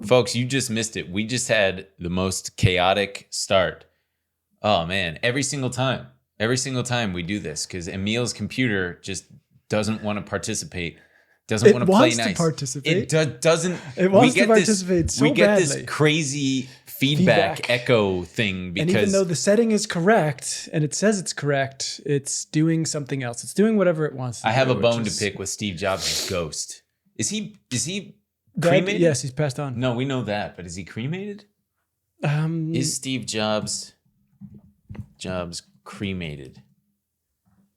Folks, you just missed it. We just had the most chaotic start. Oh, man. Every single time we do this because Emil's computer just doesn't want to participate. Doesn't want to play nice. It wants to participate. It doesn't. It wants to participate so badly. We get this crazy feedback echo thing because... And even though the setting is correct and it says it's correct, it's doing something else. It's doing whatever it wants to do. I have a bone to pick with Steve Jobs' ghost. Is he cremated? Yes, he's passed on. No, we know that, but is he cremated? Is Steve Jobs cremated?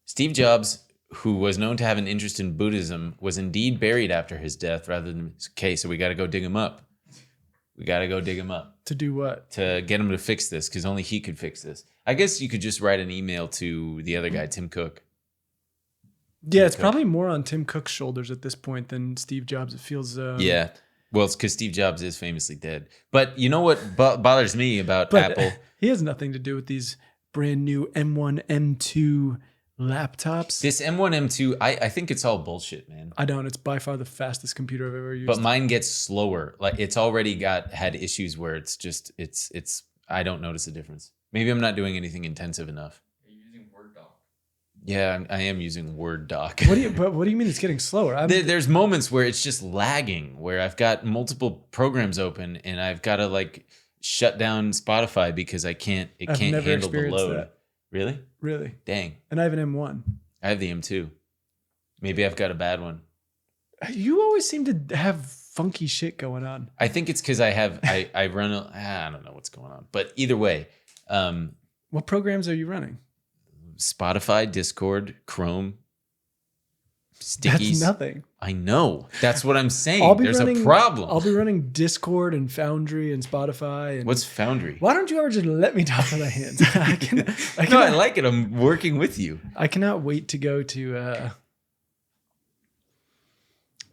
Steve Jobs, who was known to have an interest in Buddhism, was indeed buried after his death rather than... Okay, so we got to go dig him up. To do what? To get him to fix this, because only he could fix this. I guess you could just write an email to the other guy, Tim Cook. Yeah, it's probably more on Tim Cook's shoulders at this point than Steve Jobs. It feels... Yeah. Well, it's because Steve Jobs is famously dead. But you know what bothers me about Apple? He has nothing to do with these brand new M1, M2 laptops. This M1, M2, I think it's all bullshit, man. I don't. It's by far the fastest computer I've ever used. But mine gets slower. Like it's already had issues where it's I don't notice a difference. Maybe I'm not doing anything intensive enough. Are you using Word doc? Yeah, I am using Word doc. What do you mean it's getting slower? There's moments where it's just lagging, where I've got multiple programs open and I've got to like shut down Spotify because it can't handle the load. That. Really? Really? Dang. And I have an M1. I have the M2. Maybe I've got a bad one. You always seem to have funky shit going on. I think it's because I run I don't know what's going on. But either way. What programs are you running? Spotify, Discord, Chrome, Stickies. That's nothing. I know. That's what I'm saying. There's a problem. I'll be running Discord and Foundry and Spotify. And what's Foundry? Why don't you ever just let me talk with my hands? I like it. I'm working with you. I cannot wait to go to...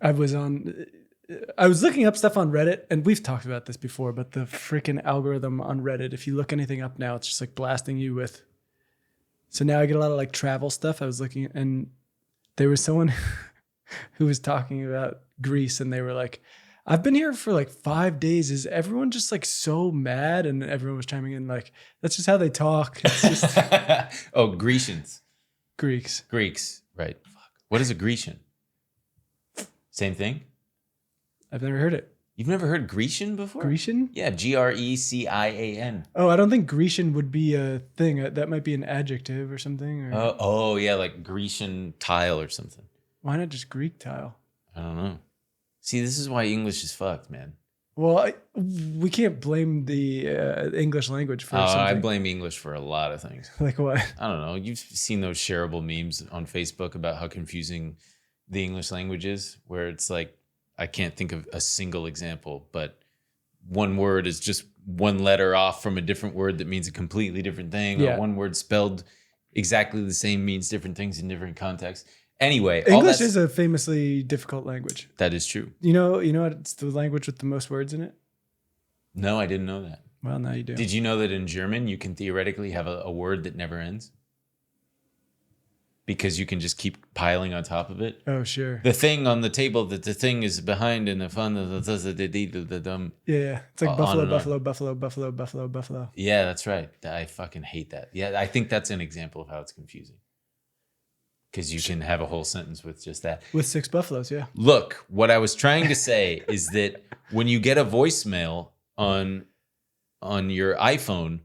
I was looking up stuff on Reddit, and we've talked about this before, but the freaking algorithm on Reddit, if you look anything up now, it's just like blasting you with... So now I get a lot of like travel stuff. I was looking, and there was someone who was talking about Greece, and they were like, I've been here for like 5 days. Is everyone just like so mad? And everyone was chiming in like, that's just how they talk. It's just oh, Grecians. Greeks. Right. Fuck. What is a Grecian? Same thing? I've never heard it. You've never heard Grecian before? Grecian? Yeah, Grecian. Oh, I don't think Grecian would be a thing. That might be an adjective or something. Or... Oh, yeah, like Grecian tile or something. Why not just Greek tile? I don't know. See, this is why English is fucked, man. Well, we can't blame the English language for something. I blame English for a lot of things. Like what? I don't know. You've seen those shareable memes on Facebook about how confusing the English language is, where it's like, I can't think of a single example, but one word is just one letter off from a different word that means a completely different thing. Yeah. Or one word spelled exactly the same means different things in different contexts. Anyway, English is a famously difficult language. That is true. You know it's the language with the most words in it? No, I didn't know that. Well, now you do. Did you know that in German you can theoretically have a word that never ends? Because you can just keep piling on top of it. Oh, sure. The thing on the table that the thing is behind in the fun of the Yeah. It's like buffalo. Yeah, that's right. I fucking hate that. Yeah, I think that's an example of how it's confusing. Because you can have a whole sentence with just that. With 6 buffaloes, yeah. Look, what I was trying to say is that when you get a voicemail on your iPhone,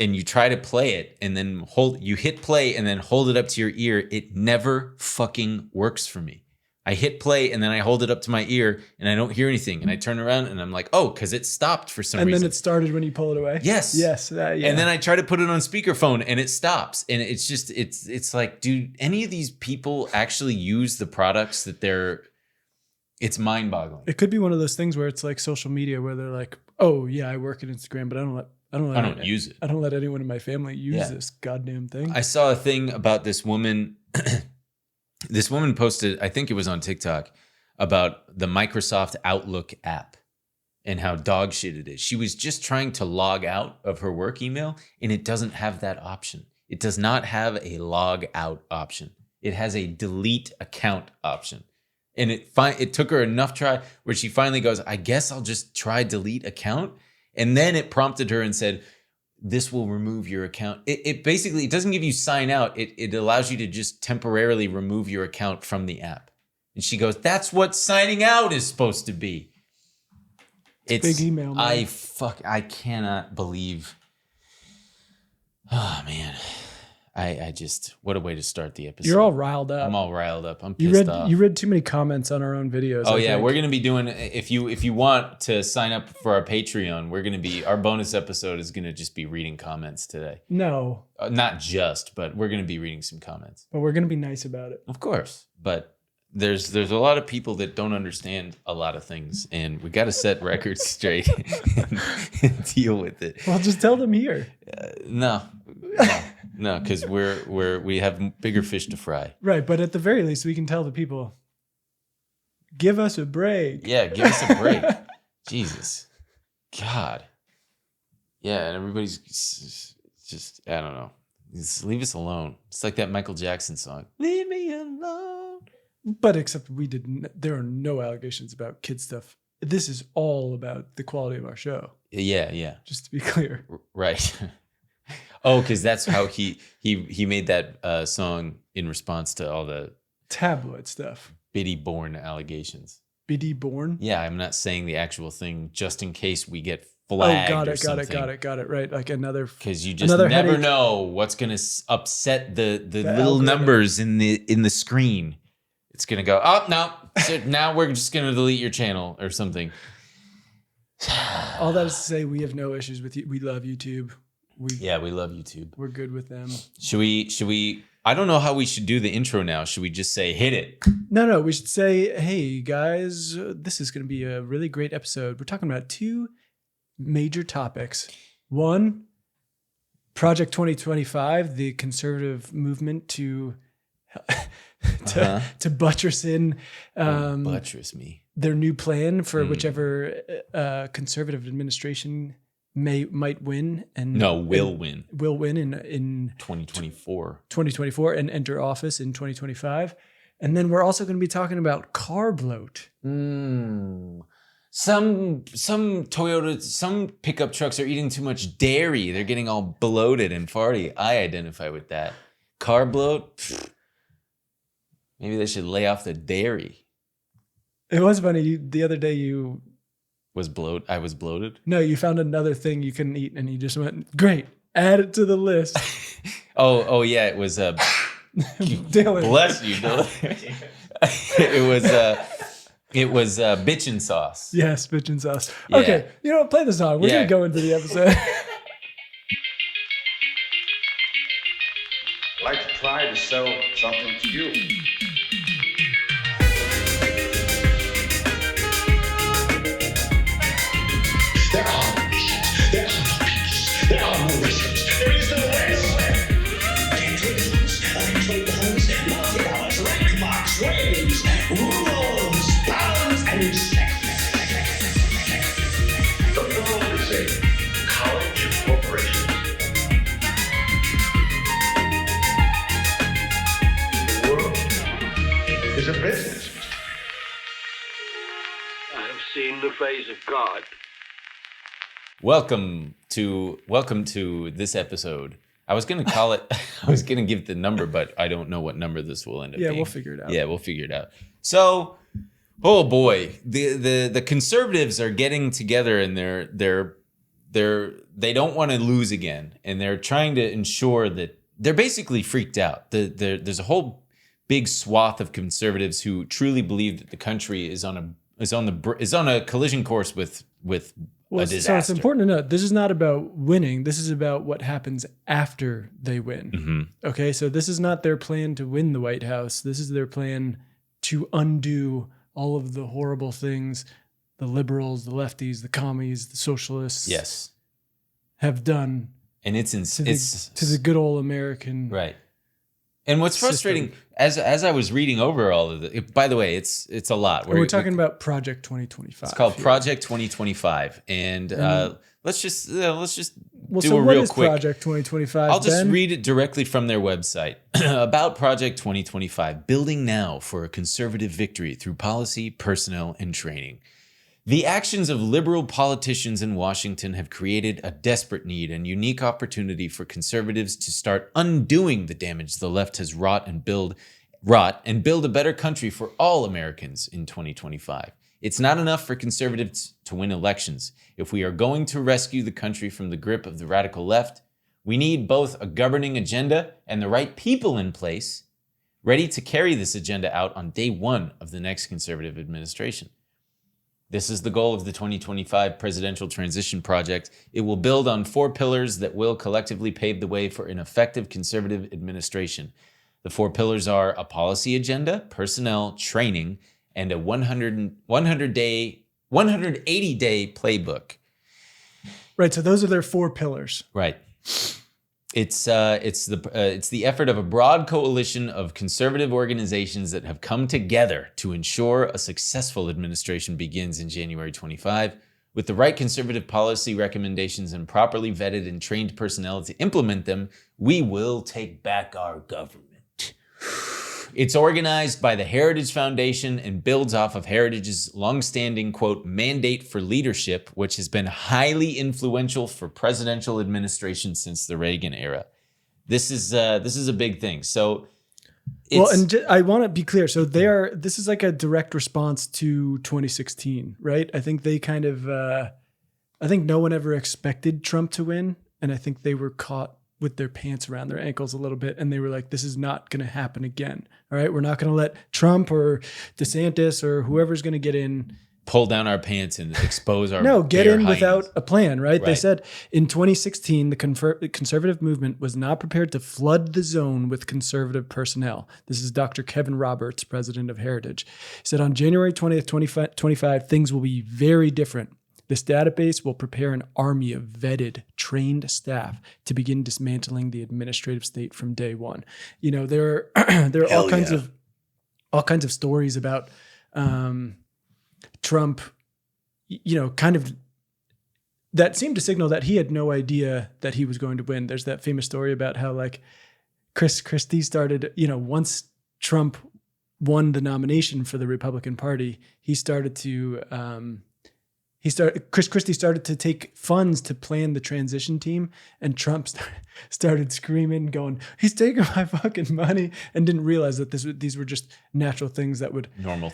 and you try to play it and then you hit play and then hold it up to your ear, it never fucking works for me. I hit play and then I hold it up to my ear and I don't hear anything. And I turn around and I'm like, oh, because it stopped for some reason. And then it started when you pull it away? Yes. Yes. Yeah. And then I try to put it on speakerphone and it stops. And it's just, it's like, dude, any of these people actually use the products that it's mind boggling. It could be one of those things where it's like social media where they're like, oh yeah, I work at Instagram, but I don't use it. I don't let anyone in my family use this goddamn thing. I saw a thing about this woman. This woman posted, I think it was on TikTok, about the Microsoft Outlook app and how dog shit it is. She was just trying to log out of her work email and it doesn't have that option. It does not have a log out option. It has a delete account option. And it took her enough try where she finally goes, I guess I'll just try delete account. And then it prompted her and said, this will remove your account. It basically, it doesn't give you sign out. It allows you to just temporarily remove your account from the app. And she goes, that's what signing out is supposed to be. It's big email, man. I cannot believe. Oh man. I just, what a way to start the episode. You're all riled up. I'm all riled up. I'm pissed off. You read too many comments on our own videos. Oh yeah, we're gonna be doing. If you want to sign up for our Patreon, our bonus episode is gonna just be reading comments today. No, not just, but we're gonna be reading some comments. But we're gonna be nice about it. Of course, but there's a lot of people that don't understand a lot of things, and we got to set records straight and deal with it. Well, just tell them here. No, because we have bigger fish to fry. Right, but at the very least, we can tell the people, give us a break. Yeah, give us a break. Jesus, God. Yeah, and everybody's just I don't know. Just leave us alone. It's like that Michael Jackson song. Leave me alone. But except there are no allegations about kid stuff. This is all about the quality of our show. Yeah. Just to be clear. Right. Oh, because that's how he made that song in response to all the tabloid stuff. Biddy Born allegations. Biddy Born? Yeah, I'm not saying the actual thing just in case we get flagged. Oh, got it. Right, like another. Because you just never know what's going to upset the little numbers in the screen. It's going to go, oh, no, so now we're just going to delete your channel or something. All that is to say, we have no issues with you. We love YouTube. We love YouTube. We're good with them. Should we, I don't know how we should do the intro now. Should we just say, hit it? No, we should say, hey, guys, this is going to be a really great episode. We're talking about two major topics. One, Project 2025, the conservative movement to buttress in buttress me their new plan for whichever conservative administration might win will win in 2024 and enter office in 2025. And then we're also going to be talking about car bloat. Some Toyota, some pickup trucks are eating too much dairy. They're getting all bloated and farty. I identify with that. Car bloat. Maybe they should lay off the dairy. It was funny. The other day you I was bloated. No, you found another thing you couldn't eat, and you just went, "Great, add it to the list." oh yeah, it was Dillon. Bless you, Dillon. It was bitchin' sauce. Yes, bitchin' sauce. Yeah. Okay, you know what? Play the song. We're gonna go into the episode. I'd like to try to sell something to you. There are no missions. There are no peace. There are no wishes. There is no rest. Controls, multi-hours, rank marks, ratings, rules, bounds, and the world is a college of corporations. The world is a business. I have seen the face of God. Welcome to this episode. I was gonna call it. I was gonna give the number, but I don't know what number this will end up being. We'll figure it out. Yeah, we'll figure it out. So, oh boy, the conservatives are getting together, and they don't want to lose again, and they're trying to ensure that they're basically freaked out. There's a whole big swath of conservatives who truly believe that the country is on a collision course with a disaster. So it's important to note, this is not about winning. This is about what happens after they win. Mm-hmm. Okay, so this is not their plan to win the White House. This is their plan to undo all of the horrible things the liberals, the lefties, the commies, the socialists have done. And it's to the good old American right. And what's frustrating, as I was reading over all of it, by the way, it's a lot. We're talking about Project 2025. It's called Project 2025, and let's just Well, do so a what real is quick. Project 2025? I'll just Ben? read it directly from their website. About Project 2025, building now for a conservative victory through policy, personnel, and training. The actions of liberal politicians in Washington have created a desperate need and unique opportunity for conservatives to start undoing the damage the left has wrought and build a better country for all Americans in 2025. It's not enough for conservatives to win elections. If we are going to rescue the country from the grip of the radical left, we need both a governing agenda and the right people in place ready to carry this agenda out on day one of the next conservative administration. This is the goal of the 2025 Presidential Transition Project. It will build on 4 pillars that will collectively pave the way for an effective conservative administration. The 4 pillars are a policy agenda, personnel, training, and a 180-day playbook. Right. So those are their 4 pillars. Right. It's the effort of a broad coalition of conservative organizations that have come together to ensure a successful administration begins in January 25. With the right conservative policy recommendations and properly vetted and trained personnel to implement them, we will take back our government. It's organized by the Heritage Foundation and builds off of Heritage's longstanding, quote, mandate for leadership, which has been highly influential for presidential administration since the Reagan era. This is a big thing. So, I want to be clear. So this is like a direct response to 2016, right? I think they kind of, I think no one ever expected Trump to win. And I think they were caught with their pants around their ankles a little bit. And they were like, this is not going to happen again. All right. We're not going to let Trump or DeSantis or whoever's going to get in. Pull down our pants and expose our get in hyenas. without a plan, right? They Right. said in 2016, the conservative movement was not prepared to flood the zone with conservative personnel. This is Dr. Kevin Roberts, president of Heritage. He said on January 20th, 2025, things will be very different. This database will prepare an army of vetted, trained staff to begin dismantling the administrative state from day one. You know, there are all kinds of stories about Trump, you know, kind of that seemed to signal that he had no idea that he was going to win. There's that famous story about how like Chris Christie started, you know, once Trump won the nomination for the Republican Party, Chris Christie started to take funds to plan the transition team, and Trump started screaming, going, "He's taking my fucking money," and didn't realize that these were just natural things that would normal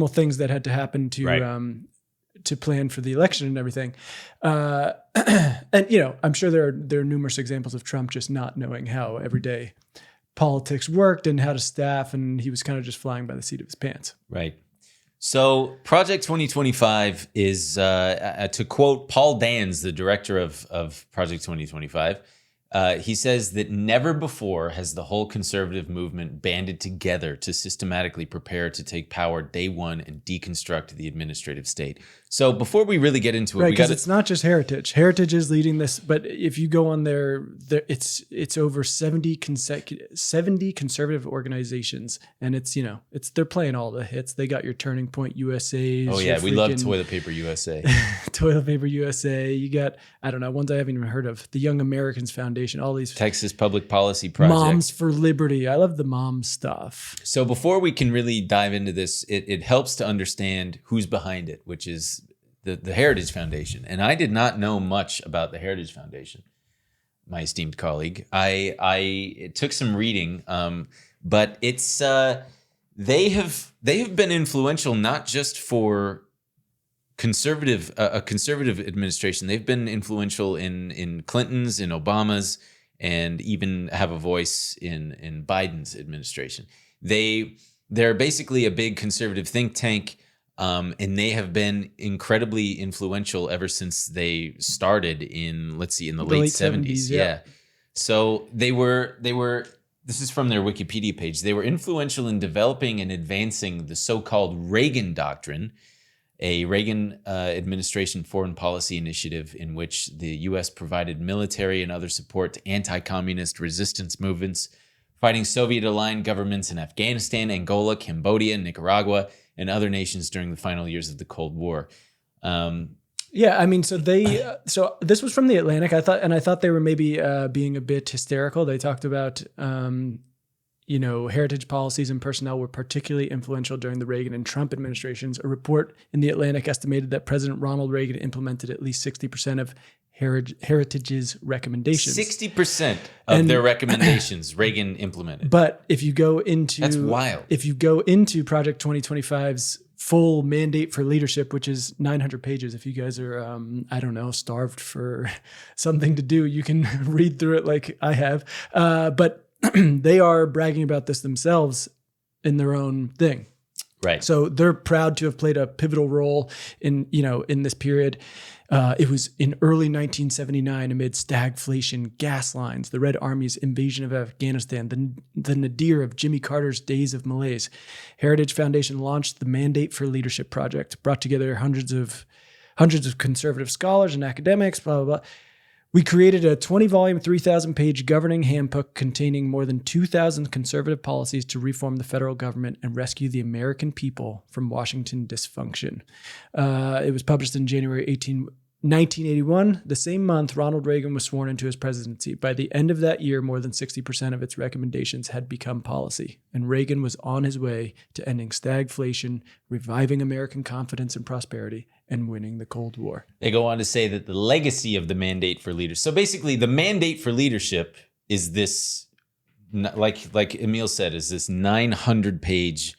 things that had to happen to to plan for the election and everything. And you know, I'm sure there are numerous examples of Trump just not knowing how everyday politics worked and how to staff, and he was kind of just flying by the seat of his pants. Right. So Project 2025 is, to quote Paul Dans, the director of Project 2025, he says that never before has the whole conservative movement banded together to systematically prepare to take power day one and deconstruct the administrative state. So before we really get into it, right, because it's not just Heritage. Heritage is leading this, but if you go on there it's over 70 conservative organizations, and they're playing all the hits. They got your Turning Point USA's. Oh yeah, we love Toilet Paper USA. Toilet Paper USA. You got, I don't know, ones I haven't even heard of. The Young Americans Foundation. All these Texas Public Policy Project. Moms for Liberty. I love the mom stuff. So before we can really dive into this, it helps to understand who's behind it, which is the Heritage Foundation. And I did not know much about the Heritage Foundation, my esteemed colleague. I took some reading, but it's they have been influential not just for a conservative administration. They've been influential in Clinton's, in Obama's, and even have a voice in Biden's administration. They're basically a big conservative think tank, and they have been incredibly influential ever since they started in the late 70s. Yeah. So they were. This is from their Wikipedia page. They were influential in developing and advancing the so-called Reagan Doctrine, a Reagan administration foreign policy initiative in which the U.S. provided military and other support to anti-communist resistance movements, fighting Soviet-aligned governments in Afghanistan, Angola, Cambodia, Nicaragua, and other nations during the final years of the Cold War. Yeah, I mean, so so this was from the Atlantic. I thought they were maybe being a bit hysterical. They talked about, heritage policies and personnel were particularly influential during the Reagan and Trump administrations. A report in the Atlantic estimated that President Ronald Reagan implemented at least 60% of Heritage's recommendations. 60% of their recommendations Reagan implemented. But if you go into That's wild. If you go into Project 2025's full mandate for leadership, which is 900 pages, if you guys are starved for something to do, you can read through it like I have. But they are bragging about this themselves in their own thing. Right. So they're proud to have played a pivotal role in this period. It was in early 1979 amid stagflation, gas lines, the Red Army's invasion of Afghanistan, the nadir of Jimmy Carter's days of malaise. Heritage Foundation launched the Mandate for Leadership Project, brought together hundreds of conservative scholars and academics, blah, blah, blah. We created a 20-volume, 3,000-page governing handbook containing more than 2,000 conservative policies to reform the federal government and rescue the American people from Washington dysfunction. It was published in January 1981. The same month, Ronald Reagan was sworn into his presidency. By the end of that year, more than 60% of its recommendations had become policy, and Reagan was on his way to ending stagflation, reviving American confidence and prosperity, and winning the Cold War. They go on to say that the legacy of the Mandate for Leadership. So basically, the Mandate for Leadership is this, like Emil said, is this 900-page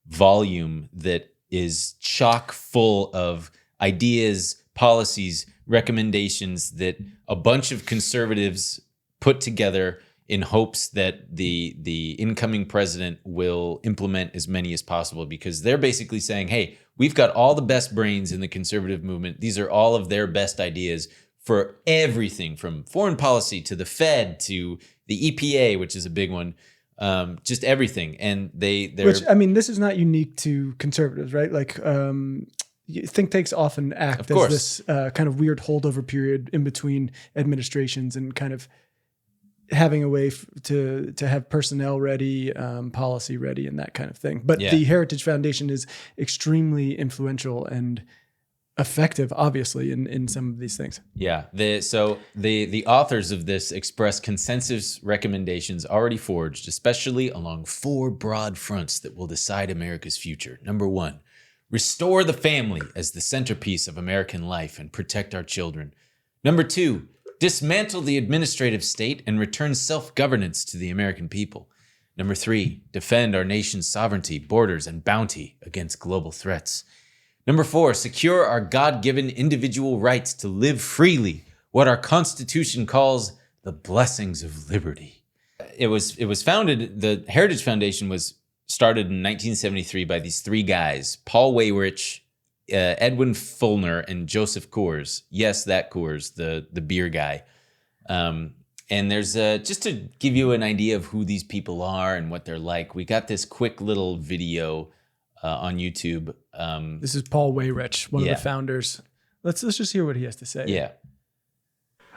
volume that is chock full of ideas, policies, recommendations that a bunch of conservatives put together in hopes that the incoming president will implement as many as possible, because they're basically saying, hey, we've got all the best brains in the conservative movement. These are all of their best ideas for everything from foreign policy to the Fed to the EPA, which is a big one, just everything. And which, I mean, this is not unique to conservatives, right? Like, think tanks often act as this kind of weird holdover period in between administrations and kind of having a way to have personnel ready, policy ready, and that kind of thing. But the Heritage Foundation is extremely influential and effective, obviously, in some of these things. Yeah. The authors of this express consensus recommendations already forged, especially along 4 broad fronts that will decide America's future. Number 1, restore the family as the centerpiece of American life and protect our children. Number 2, dismantle the administrative state and return self-governance to the American people. Number 3, defend our nation's sovereignty, borders, and bounty against global threats. Number 4, secure our God-given individual rights to live freely, what our Constitution calls the blessings of liberty. It was founded, the Heritage Foundation was started in 1973 by these 3 guys, Paul Weyrich, Edwin Fulner, and Joseph Coors. Yes, that Coors, the beer guy. And there's just to give you an idea of who these people are and what they're like, we got this quick little video on YouTube. This is Paul Weyrich, one of the founders. Let's just hear what he has to say. Yeah.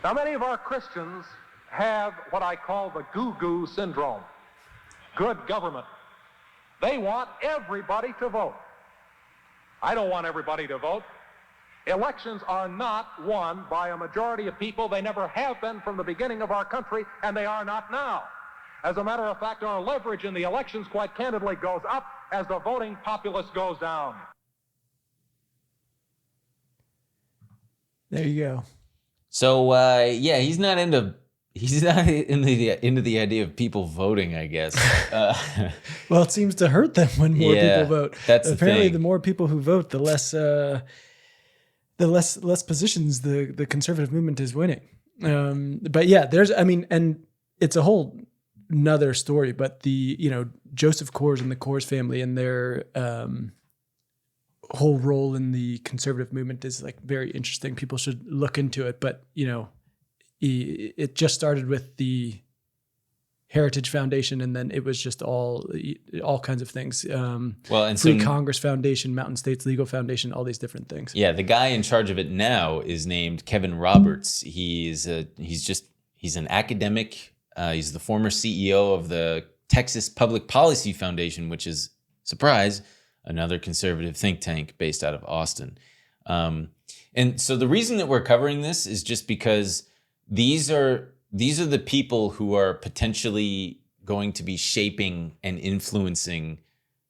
Now, many of our Christians have what I call the goo-goo syndrome. Good government. They want everybody to vote. I don't want everybody to vote. Elections are not won by a majority of people. They never have been from the beginning of our country, and they are not now. As a matter of fact, our leverage in the elections, quite candidly, goes up as the voting populace goes down. There you go. So, he's not into the idea of people voting, I guess. Well, it seems to hurt them when more people vote. That's apparently the more people who vote, the less positions the conservative movement is winning. But yeah, and it's a whole another story. But Joseph Coors and the Coors family and their whole role in the conservative movement is like very interesting. People should look into it. But it just started with the Heritage Foundation, and then it was just all kinds of things. Free Congress Foundation, Mountain States Legal Foundation, all these different things. Yeah, the guy in charge of it now is named Kevin Roberts. He's an academic. He's the former CEO of the Texas Public Policy Foundation, which is, surprise, another conservative think tank based out of Austin. And so the reason that we're covering this is just because these are the people who are potentially going to be shaping and influencing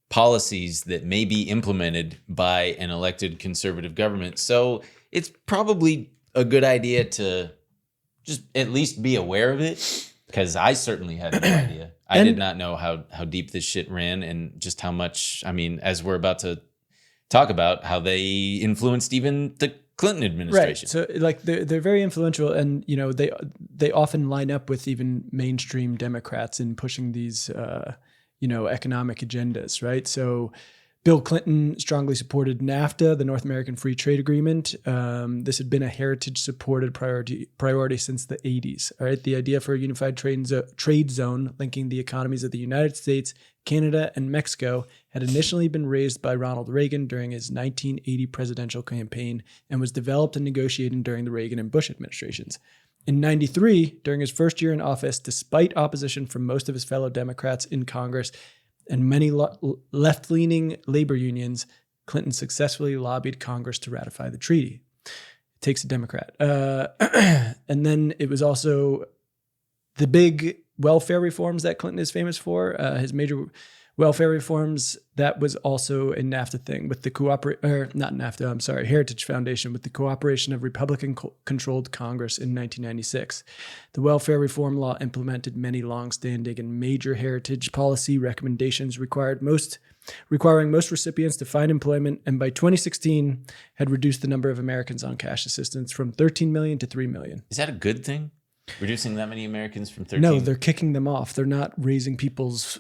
policies that may be implemented by an elected conservative government. So it's probably a good idea to just at least be aware of it, because I certainly had no idea. I did not know how deep this shit ran, and just how much, I mean, as we're about to talk about, how they influenced even the Clinton administration. Right. So like they're very influential, and you know they often line up with even mainstream Democrats in pushing these economic agendas, right? So Bill Clinton strongly supported NAFTA, the North American Free Trade Agreement. This had been a heritage-supported priority since the 80s. All right, the idea for a unified trade zone linking the economies of the United States, Canada, and Mexico had initially been raised by Ronald Reagan during his 1980 presidential campaign and was developed and negotiated during the Reagan and Bush administrations. In 93, during his first year in office, despite opposition from most of his fellow Democrats in Congress and many left-leaning labor unions, Clinton successfully lobbied Congress to ratify the treaty. It takes a Democrat. And then it was also the big welfare reforms that Clinton is famous for. His major welfare reforms, that was also a NAFTA thing with the Heritage Foundation, with the cooperation of Republican-controlled Congress in 1996. The welfare reform law implemented many long-standing and major heritage policy recommendations requiring most recipients to find employment, and by 2016 had reduced the number of Americans on cash assistance from 13 million to 3 million. Is that a good thing? Reducing that many Americans from 13? No, they're kicking them off. They're not raising people's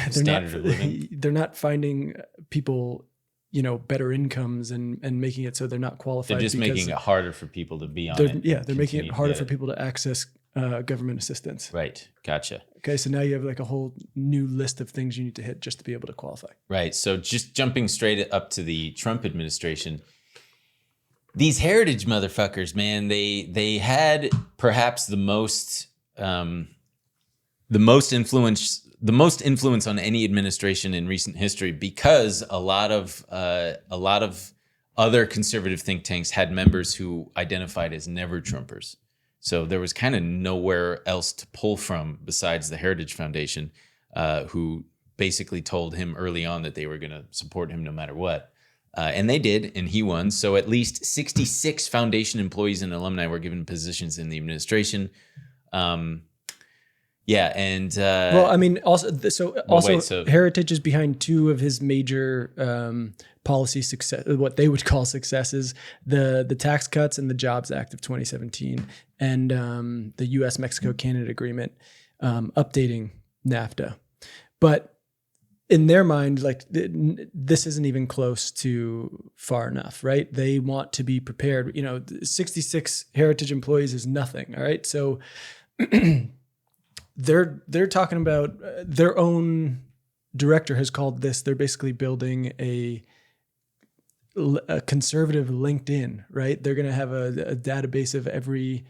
standard of living. They're not finding people, better incomes and making it so they're not qualified. They're just making it harder for people to be on it. Yeah, they're making it harder for people to access government assistance. Right. Gotcha. Okay, so now you have like a whole new list of things you need to hit just to be able to qualify. Right. So just jumping straight up to the Trump administration, these heritage motherfuckers, man, they had perhaps the most influence on any administration in recent history, because a lot of other conservative think tanks had members who identified as never Trumpers. So there was kind of nowhere else to pull from besides the Heritage Foundation, who basically told him early on that they were going to support him no matter what. And they did, and he won. So at least 66 foundation employees and alumni were given positions in the administration. Yeah, and Heritage is behind two of his major policy success, what they would call successes: the Tax Cuts and the Jobs Act of 2017, and the U.S.-Mexico-Canada Agreement, updating NAFTA. But in their mind, like this isn't even close to far enough, right? They want to be prepared. 66 Heritage employees is nothing, all right? So they're talking about their own director has called this. They're basically building a conservative LinkedIn, right? They're going to have a database of every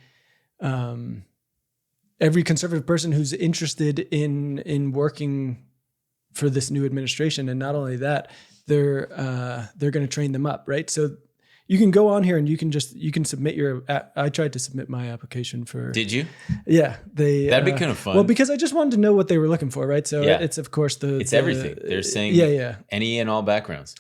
conservative person who's interested in working for this new administration. And not only that, they're going to train them up, right? So you can go on here and you can submit I tried to submit my application for. Did you? Yeah. That'd be kind of fun. Well, because I just wanted to know what they were looking for, right? So yeah. it's of course it's everything. They're saying any and all backgrounds.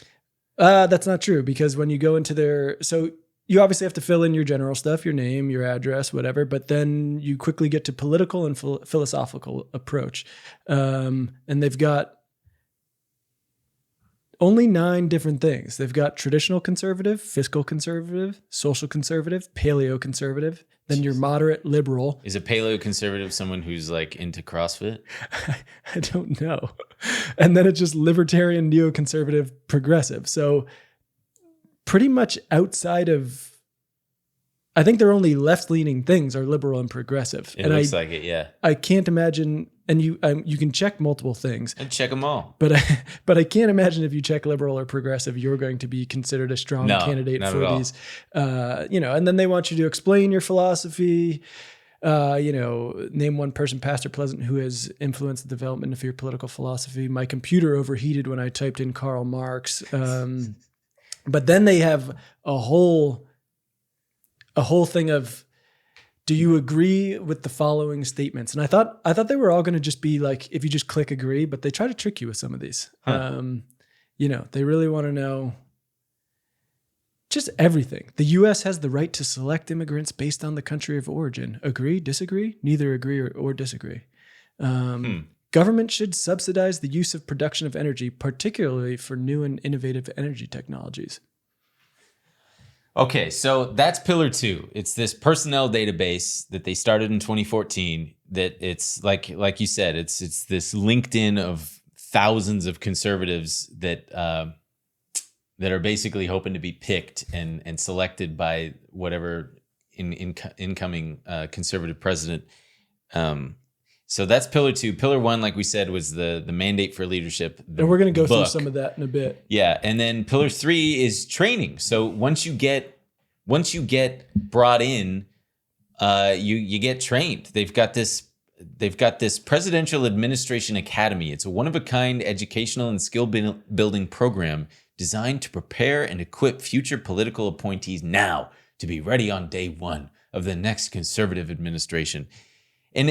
That's not true, because when you go into so you obviously have to fill in your general stuff, your name, your address, whatever, but then you quickly get to political and philosophical approach. And they've got only 9 different things. They've got traditional conservative, fiscal conservative, social conservative, paleo conservative, then your moderate liberal. Is a paleo conservative someone who's like into CrossFit? I don't know. And then it's just libertarian, neoconservative, progressive. So pretty much outside of, I think their only left-leaning things are liberal and progressive. It looks like it, yeah. I can't imagine, and you can check multiple things. And check them all. But I can't imagine if you check liberal or progressive, you're going to be considered a strong candidate for these. And then they want you to explain your philosophy. Name one person, past or present, who has influenced the development of your political philosophy. My computer overheated when I typed in Karl Marx. But then they have a whole thing of, do you agree with the following statements? And I thought they were all going to just be like, if you just click agree, but they try to trick you with some of these. They really want to know just everything. The U.S. has the right to select immigrants based on the country of origin. Agree, disagree? Neither agree or disagree. Government should subsidize the use of production of energy, particularly for new and innovative energy technologies. Okay, so that's pillar 2. It's this personnel database that they started in 2014. That it's like you said, it's this LinkedIn of thousands of conservatives that are basically hoping to be picked and selected by whatever incoming conservative president. So that's pillar 2. Pillar 1, like we said, was the mandate for leadership. And we're going to go through book. some of that in a bit. Yeah, and then pillar 3 is training. So once you get brought in, you get trained. They've got this Presidential Administration Academy. It's a one-of-a-kind educational and skill-building program designed to prepare and equip future political appointees now to be ready on day 1 of the next conservative administration. And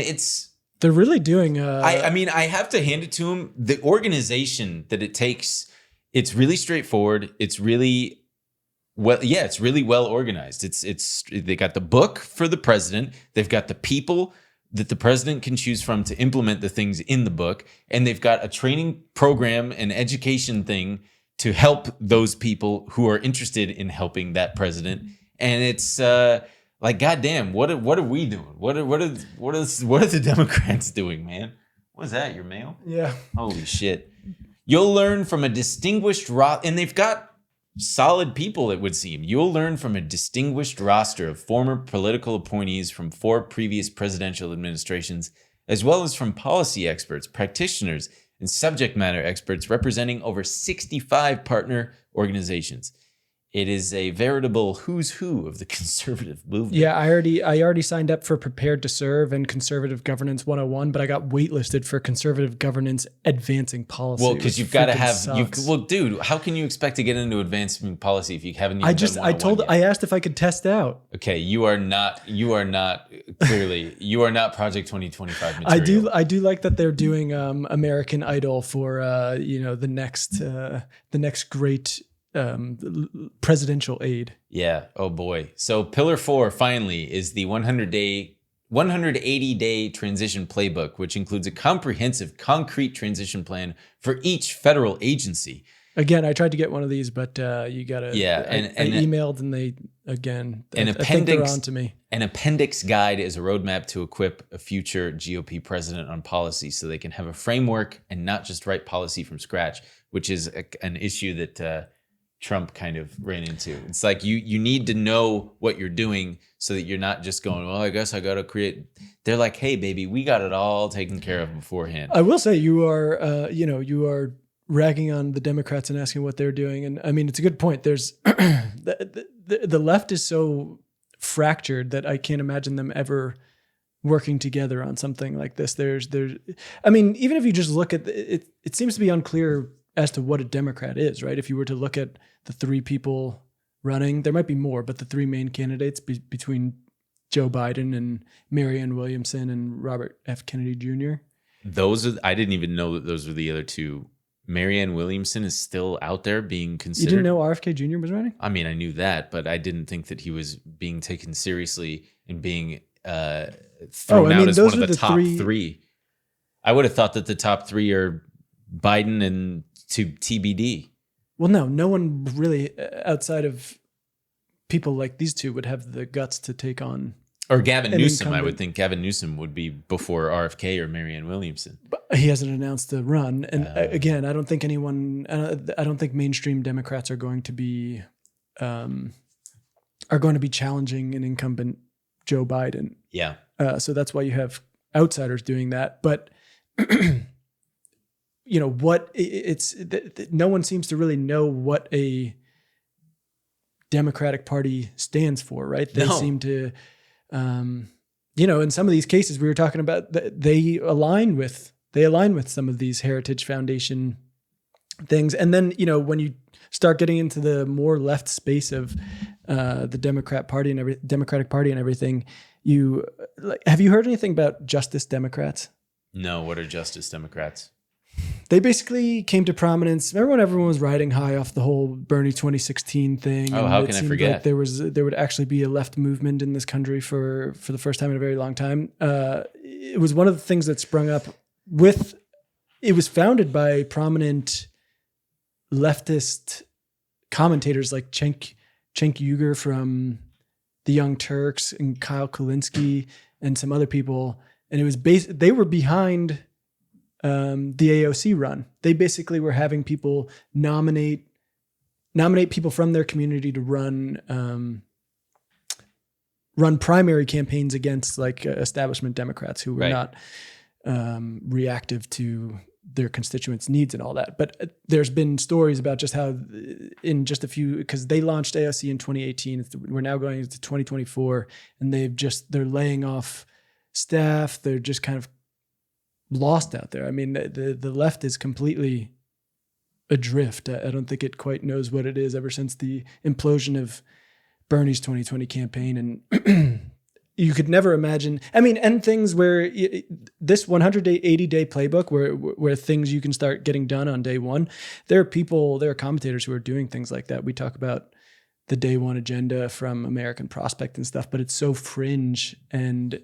they're really doing. I have to hand it to them. The organization that it takes, it's really straightforward. It's really it's really well organized. They got the book for the president. They've got the people that the president can choose from to implement the things in the book, and they've got a training program and education thing to help those people who are interested in helping that president. And it's like, goddamn, what are we doing? What are the Democrats doing, man? What is that? Your mail? Yeah. Holy shit! You'll learn from a distinguished and they've got solid people. It would seem you'll learn from a distinguished roster of former political appointees from 4 previous presidential administrations, as well as from policy experts, practitioners, and subject matter experts representing over 65 partner organizations. It is a veritable who's who of the conservative movement. Yeah, I already signed up for Prepared to Serve and Conservative Governance 101, but I got waitlisted for Conservative Governance Advancing Policy. Well, because you've got to have dude, how can you expect to get into advancing policy if you haven't even done 101 I asked if I could test out. Okay, you are not clearly you are not Project 2025 material. I do like that they're doing American Idol for the next great presidential aid. Yeah. Oh boy. So pillar 4 finally is the 180-day transition playbook, which includes a comprehensive, concrete transition plan for each federal agency. Again, I tried to get one of these, but you gotta. Yeah, I emailed and they again. An I appendix think they're on to me. An appendix guide is a roadmap to equip a future GOP president on policy, so they can have a framework and not just write policy from scratch, which is an issue that Trump kind of ran into. It's like you need to know what you're doing so that you're not just going, well, I guess I got to create. They're like, hey, baby, we got it all taken care of beforehand. I will say you are ragging on the Democrats and asking what they're doing. And I mean, it's a good point. There's the left is so fractured that I can't imagine them ever working together on something like this. I mean, even if you just look at it, it seems to be unclear as to what a Democrat is, right? If you were to look at the 3 people running, there might be more, but the 3 main candidates between Joe Biden and Marianne Williamson and Robert F. Kennedy Jr. I didn't even know that those were the other 2. Marianne Williamson is still out there being considered. You didn't know RFK Jr. was running? I mean, I knew that, but I didn't think that he was being taken seriously and being thrown out as one of the top 3. I would have thought that the top 3 are Biden and to TBD. Well, no one really outside of people like these 2 would have the guts to take on. Or Gavin Newsom. Incumbent. I would think Gavin Newsom would be before RFK or Marianne Williamson. But he hasn't announced the run. And again, I don't think mainstream Democrats are going to be challenging an incumbent Joe Biden. Yeah. So that's why you have outsiders doing that. But no one seems to really know what a Democratic Party stands for, right? They seem to, in some of these cases we were talking about, they align with some of these Heritage Foundation things. And then, when you start getting into the more left space of the Democratic Party and everything, have you heard anything about Justice Democrats? No, what are Justice Democrats? They basically came to prominence. Remember when everyone was riding high off the whole Bernie 2016 thing? Oh, and how it can I seemed forget? like there would actually be a left movement in this country for the first time in a very long time. It was one of the things that sprung up it was founded by prominent leftist commentators like Cenk Uygur from the Young Turks and Kyle Kulinski and some other people. And it was they were behind the AOC run. They basically were having people nominate people from their community to run primary campaigns against like establishment Democrats who were not reactive to their constituents' needs and all that. But there's been stories about just how in just a few, because they launched AOC in 2018. We're now going into 2024 and they're laying off staff. They're just kind of lost out there. I mean, the left is completely adrift. I don't think it quite knows what it is ever since the implosion of Bernie's 2020 campaign. And you could never imagine, and things where this 180-day playbook where things you can start getting done on day one, there are commentators who are doing things like that. We talk about the day one agenda from American Prospect and stuff, but it's so fringe and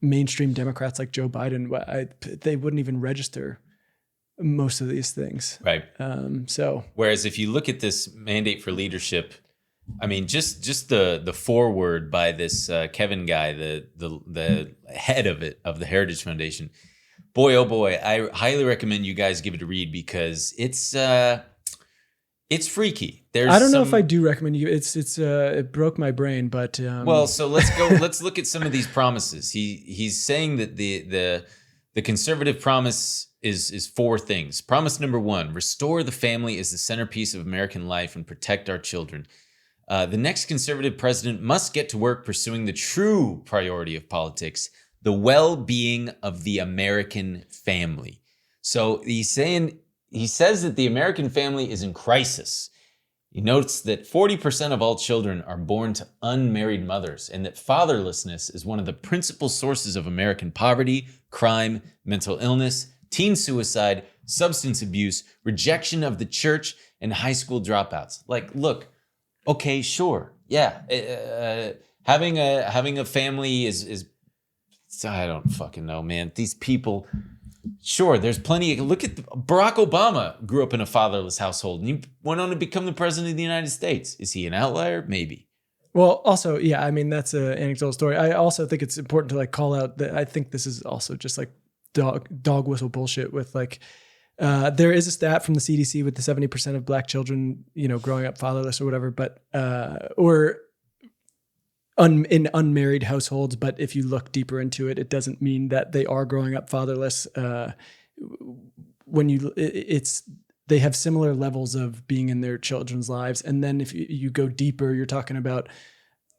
mainstream Democrats like Joe Biden, they wouldn't even register most of these things. Right. Whereas if you look at this mandate for leadership, I mean, just the foreword by this Kevin guy, the head of the Heritage Foundation, boy, oh boy, I highly recommend you guys give it a read because it's freaky. I don't know if I do recommend you. It broke my brain, but well, so let's look at some of these promises. He's saying that the conservative promise is four things. Promise number one: restore the family as the centerpiece of American life and protect our children. The next conservative president must get to work pursuing the true priority of politics, the well-being of the American family. So he says that the American family is in crisis. He notes that 40% of all children are born to unmarried mothers and that fatherlessness is one of the principal sources of American poverty, crime, mental illness, teen suicide, substance abuse, rejection of the church, and high school dropouts. Like, look, okay, sure. Yeah. Having a family is I don't fucking know, man. These people, sure, there's plenty. Look at Barack Obama grew up in a fatherless household and he went on to become the president of the United States. Is he an outlier? Maybe. Well, also, yeah, that's an anecdotal story. I also think it's important to like call out that I think this is also just like dog whistle bullshit with like, there is a stat from the CDC with the 70% of black children, growing up fatherless or whatever, but, in unmarried households. But if you look deeper into it, it doesn't mean that they are growing up fatherless. They have similar levels of being in their children's lives. And then if you go deeper, you're talking about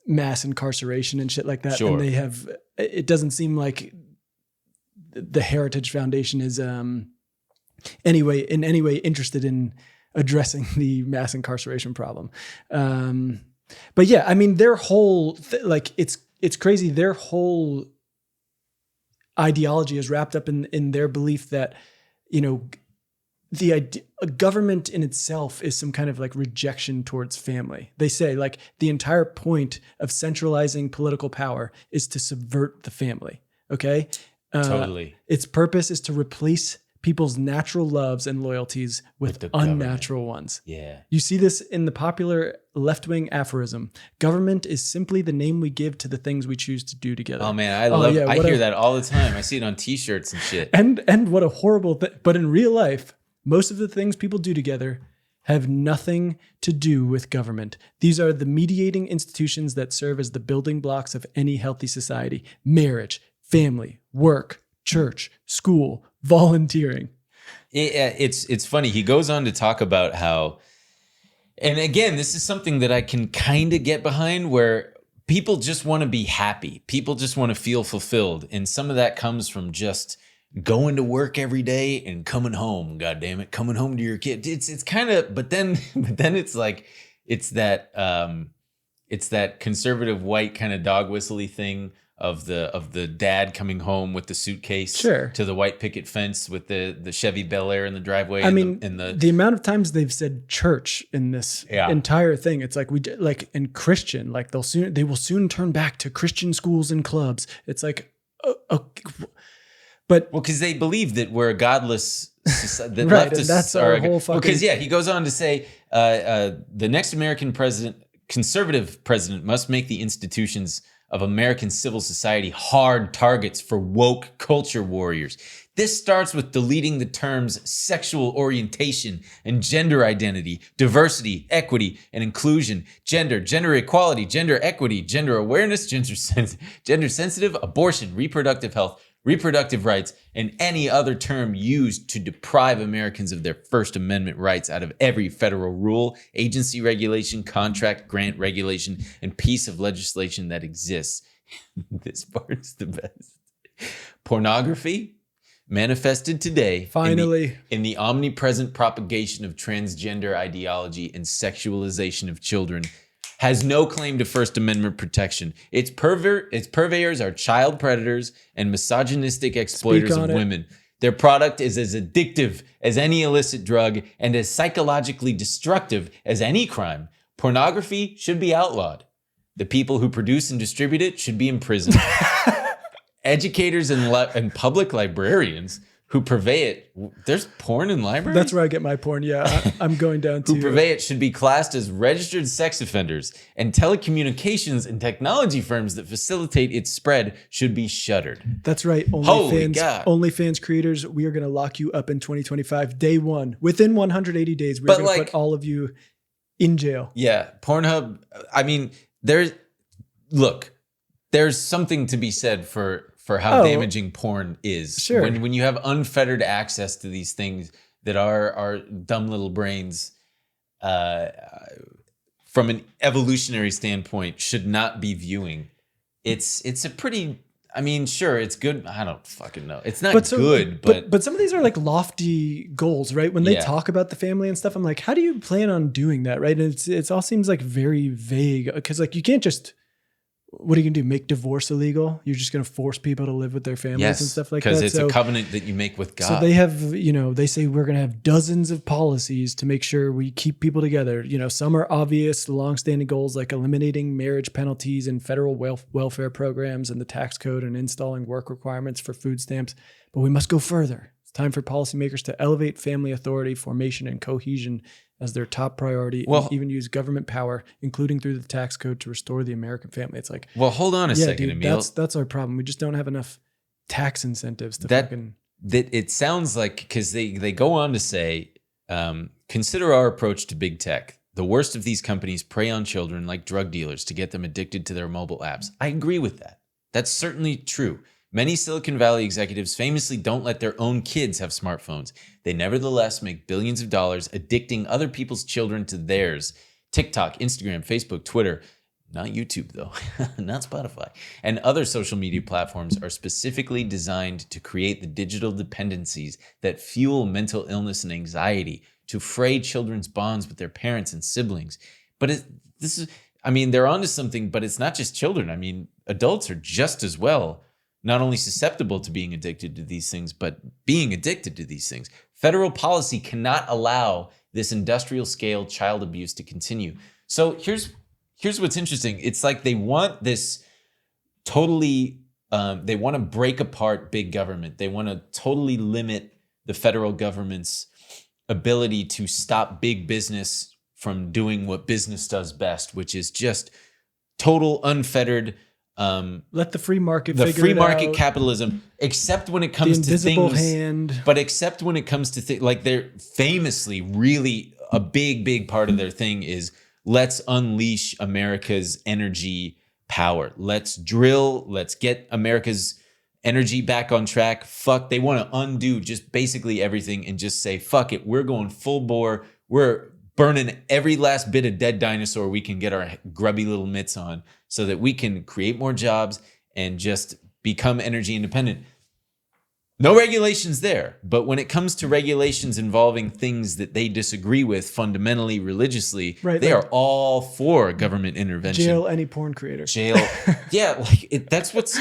mass incarceration and shit like that. Sure. And it doesn't seem like the Heritage Foundation is, in any way interested in addressing the mass incarceration problem. But yeah, their whole it's crazy. Their whole ideology is wrapped up in their belief that, the idea, a government in itself is some kind of like rejection towards family. They say like the entire point of centralizing political power is to subvert the family. Okay. Totally. Its purpose is to replace people's natural loves and loyalties with unnatural ones. Yeah. You see this in the popular left-wing aphorism. Government is simply the name we give to the things we choose to do together. Oh man, I hear that all the time. I see it on t-shirts and shit. And what a horrible thing. But in real life, most of the things people do together have nothing to do with government. These are the mediating institutions that serve as the building blocks of any healthy society. Marriage, family, work, church, school, volunteering. It's funny. He goes on to talk about how, and again, this is something that I can kind of get behind, where people just want to be happy. People just want to feel fulfilled. And some of that comes from just going to work every day and coming home, God damn it, coming home to your kid. It's kind of, but then it's like, it's that conservative white kind of dog whistly thing of the dad coming home with the suitcase Sure. to the white picket fence with the Chevy Bel Air in the driveway. I mean, the the amount of times they've said church in this entire thing, it's like in Christian, like they will soon turn back to Christian schools and clubs. It's like, but because they believe that we're a godless society, that right, leftists and that's are our whole fucking. because he goes on to say the next American conservative president must make the institutions of American civil society hard targets for woke culture warriors. This starts with deleting the terms sexual orientation and gender identity, diversity, equity, and inclusion, gender equality, gender equity, gender awareness, gender sensitive, abortion, reproductive health, reproductive rights, and any other term used to deprive Americans of their First Amendment rights out of every federal rule, agency regulation, contract, grant regulation, and piece of legislation that exists. This part's the best. Pornography, manifested today Finally. in the omnipresent propagation of transgender ideology and sexualization of children, has no claim to First Amendment protection. Its purveyors are child predators and misogynistic exploiters of women. Their product is as addictive as any illicit drug and as psychologically destructive as any crime. Pornography should be outlawed. The people who produce and distribute it should be imprisoned. Educators and public librarians who purvey it, there's porn in libraries? That's where I get my porn. Yeah, I'm going down to. Who purvey it should be classed as registered sex offenders, and telecommunications and technology firms that facilitate its spread should be shuttered. That's right. Holy God. OnlyFans creators, we are going to lock you up in 2025, day one. Within 180 days, we're going to put all of you in jail. Yeah, Pornhub, I mean, there's something to be said for how damaging porn is. Sure. When you have unfettered access to these things that our dumb little brains, from an evolutionary standpoint, should not be viewing. It's a pretty, I mean, sure, it's good. I don't fucking know. It's not good, but some of these are like lofty goals, right? When they talk about the family and stuff, I'm like, how do you plan on doing that, right? And it all seems like very vague because like you can't just. What are you going to do? Make divorce illegal? You're just going to force people to live with their families and stuff like that? Because it's a covenant that you make with God. So they have, they say we're going to have dozens of policies to make sure we keep people together. Some are obvious, longstanding goals like eliminating marriage penalties and federal welfare programs and the tax code and installing work requirements for food stamps. But we must go further. It's time for policymakers to elevate family authority, formation, and cohesion as their top priority, and even use government power, including through the tax code, to restore the American family. It's like, well, hold on a second, dude, Emil. That's our problem. We just don't have enough tax incentives to that it sounds like, because they go on to say, consider our approach to big tech. The worst of these companies prey on children like drug dealers to get them addicted to their mobile apps. I agree with that. That's certainly true. Many Silicon Valley executives famously don't let their own kids have smartphones. They nevertheless make billions of dollars addicting other people's children to theirs. TikTok, Instagram, Facebook, Twitter, not YouTube though, not Spotify, and other social media platforms are specifically designed to create the digital dependencies that fuel mental illness and anxiety, to fray children's bonds with their parents and siblings. But they're onto something, but it's not just children. I mean, adults are just as well not only susceptible to being addicted to these things, but being addicted to these things. Federal policy cannot allow this industrial scale child abuse to continue. So here's what's interesting. It's like they want this totally, they want to break apart big government. They want to totally limit the federal government's ability to stop big business from doing what business does best, which is just total unfettered, let the free market capitalism, except when it comes to things, but except when it comes to things like they're famously really a big part of their thing is let's unleash America's energy power. Let's drill. Let's get America's energy back on track. They want to undo just basically everything and just say, fuck it. We're going full bore. We're burning every last bit of dead dinosaur we can get our grubby little mitts on so that we can create more jobs and just become energy independent. No regulations there. But when it comes to regulations involving things that they disagree with fundamentally, religiously, Right, they like- are all for government intervention. Jail any porn creator. Jail. Yeah, like that's what's.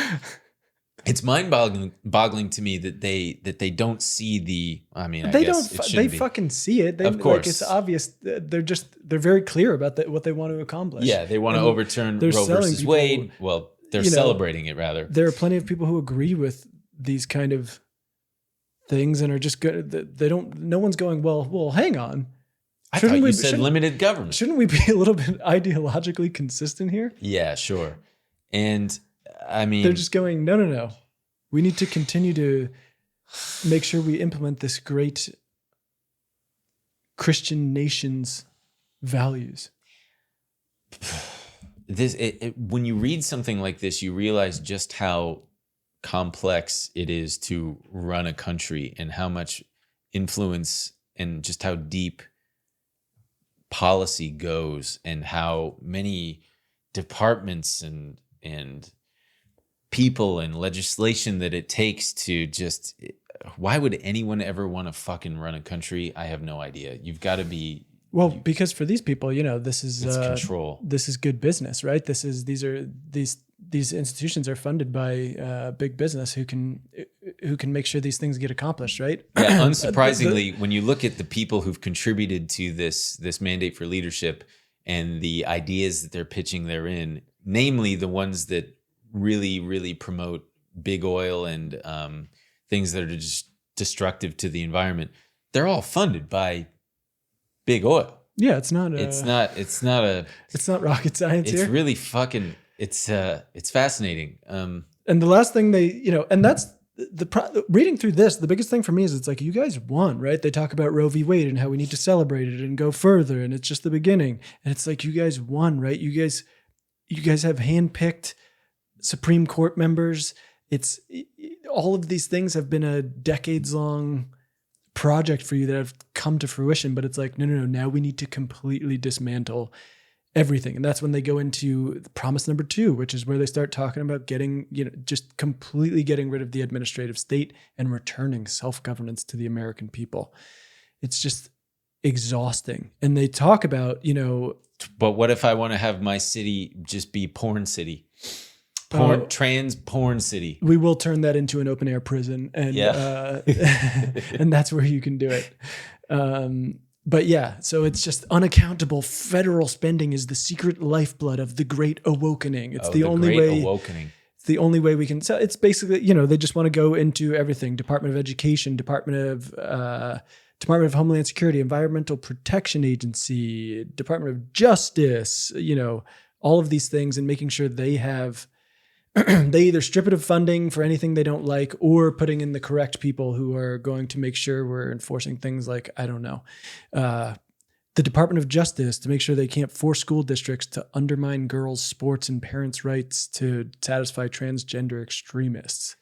It's mind-boggling to me that they don't see the. I mean, I They guess don't. it They shouldn't be. fucking see it. They, Of course. like, it's obvious. They're very clear about what they want to accomplish. Yeah, they want to And overturn they're Roe selling versus people, Wade. Well, they're you know, celebrating it rather. There are plenty of people who agree with these kind of things and are just good. They don't. No one's going. Well, hang on. I thought you said limited government. Shouldn't we be a little bit ideologically consistent here? Yeah, sure. And I mean, They're just going, no. We need to continue to make sure we implement this great Christian nation's values. when you read something like this, you realize just how complex it is to run a country and how much influence and just how deep policy goes and how many departments and people and legislation that it takes to just. Why would anyone ever want to fucking run a country? I have no idea. You've got to be. Well, because for these people, this is It's control. This is good business, right? These institutions are funded by big business who can make sure these things get accomplished, right? Yeah, unsurprisingly, when you look at the people who've contributed to this mandate for leadership and the ideas that they're pitching therein, namely the ones that really, really promote big oil and things that are just destructive to the environment, they're all funded by big oil. Yeah, it's not rocket science It's here. really fucking. It's fascinating. And the last thing and that's reading through this, the biggest thing for me is it's like, you guys won, right? They talk about Roe v. Wade and how we need to celebrate it and go further, and it's just the beginning. And it's like, you guys won, right? You guys have handpicked Supreme Court members. It's all of these things have been a decades-long project for you that have come to fruition, but it's like, no. Now we need to completely dismantle everything. And that's when they go into promise number 2, which is where they start talking about getting, just completely getting rid of the administrative state and returning self-governance to the American people. It's just exhausting. And they talk about, But what if I want to have my city just be porn city? Trans porn city. We will turn that into an open air prison, and and that's where you can do it. But yeah, so it's just unaccountable. Federal spending is the secret lifeblood of the Great Awakening. It's the only way. Awakening. It's the only way we can. So it's basically, they just want to go into everything: Department of Education, Department of Homeland Security, Environmental Protection Agency, Department of Justice. All of these things, and making sure they have. They either strip it of funding for anything they don't like, or putting in the correct people who are going to make sure we're enforcing things like, I don't know, the Department of Justice to make sure they can't force school districts to undermine girls' sports and parents' rights to satisfy transgender extremists.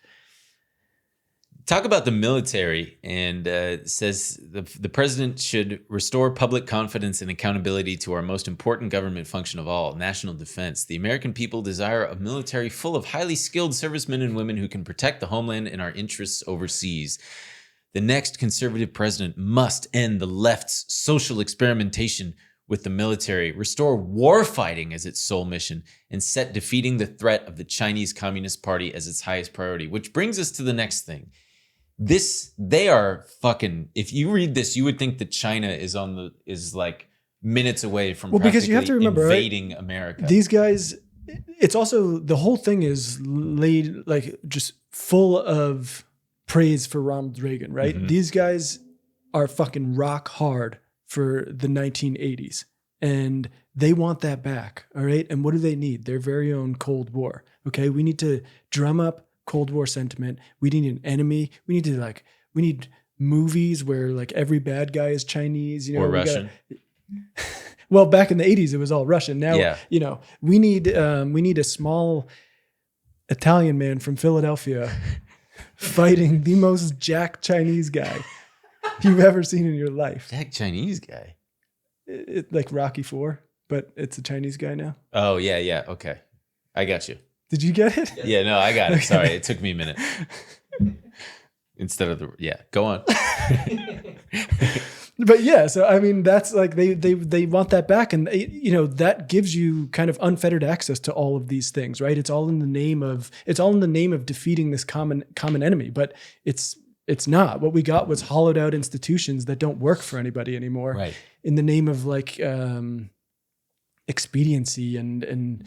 Talk about the military, and says the president should restore public confidence and accountability to our most important government function of all, national defense. The American people desire a military full of highly skilled servicemen and women who can protect the homeland and our interests overseas. The next conservative president must end the left's social experimentation with the military, restore warfighting as its sole mission, and set defeating the threat of the Chinese Communist Party as its highest priority. Which brings us to the next thing. They are fucking. If you read this, you would think that China is like minutes away from because you have to remember, invading America. These guys, it's also, the whole thing is laid like just full of praise for Ronald Reagan, right? Mm-hmm. These guys are fucking rock hard for the 1980s, and they want that back. All right, and what do they need? Their very own Cold War. Okay, we need to drum up Cold War sentiment. We need an enemy. We need movies where like every bad guy is Chinese, or Russian. Well, back in the 80s, it was all Russian. Now, yeah. We need a small Italian man from Philadelphia fighting the most jack Chinese guy you've ever seen in your life. Jack Chinese guy. Like Rocky IV, but it's a Chinese guy now. Oh yeah. Okay, I got you. Did you get it? Yeah, no, I got it. Sorry, it took me a minute. instead of go on. But yeah, so I mean, that's like they want that back, and that gives you kind of unfettered access to all of these things, right? It's all in the name of defeating this common enemy, but it's not. What we got was hollowed out institutions that don't work for anybody anymore, Right. in the name of like expediency and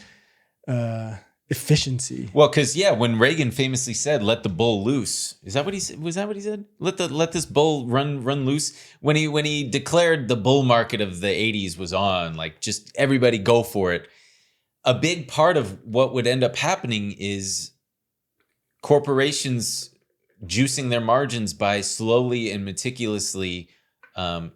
efficiency. Well, because when Reagan famously said, "Let the bull loose," is that what he said? Was that what he said? Let this bull run loose. When he declared the bull market of the '80s was on, like just everybody go for it. A big part of what would end up happening is corporations juicing their margins by slowly and meticulously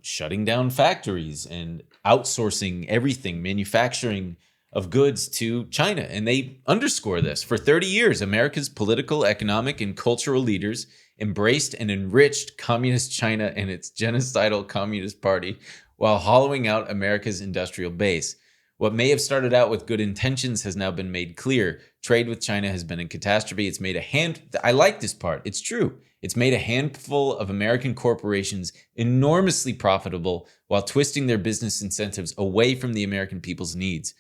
shutting down factories and outsourcing everything, manufacturing of goods to China. And they underscore this. For 30 years, America's political, economic, and cultural leaders embraced and enriched communist China and its genocidal Communist Party while hollowing out America's industrial base. What may have started out with good intentions has now been made clear. Trade with China has been a catastrophe. It's made I like this part. It's true. It's made a handful of American corporations enormously profitable while twisting their business incentives away from the American people's needs.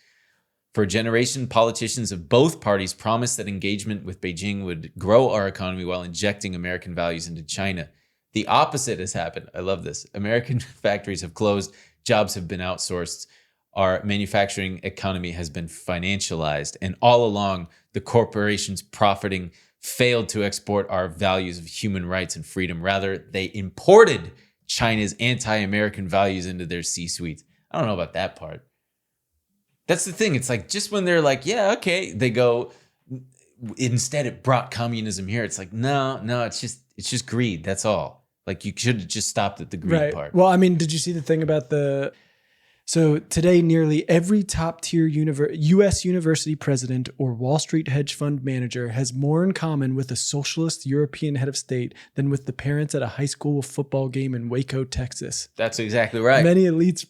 For a generation, politicians of both parties promised that engagement with Beijing would grow our economy while injecting American values into China. The opposite has happened. I love this. American factories have closed, jobs have been outsourced, our manufacturing economy has been financialized, and all along, the corporations profiting failed to export our values of human rights and freedom. Rather, they imported China's anti-American values into their C-suites. I don't know about that part. That's the thing. It's like just when they're like, yeah, okay, they go, instead it brought communism here. It's like, no, it's just greed. That's all. Like you should have just stopped at the greed part. Well, I mean, did you see the thing about so today nearly every top tier U.S. university president or Wall Street hedge fund manager has more in common with a socialist European head of state than with the parents at a high school football game in Waco, Texas. That's exactly right. Many elites'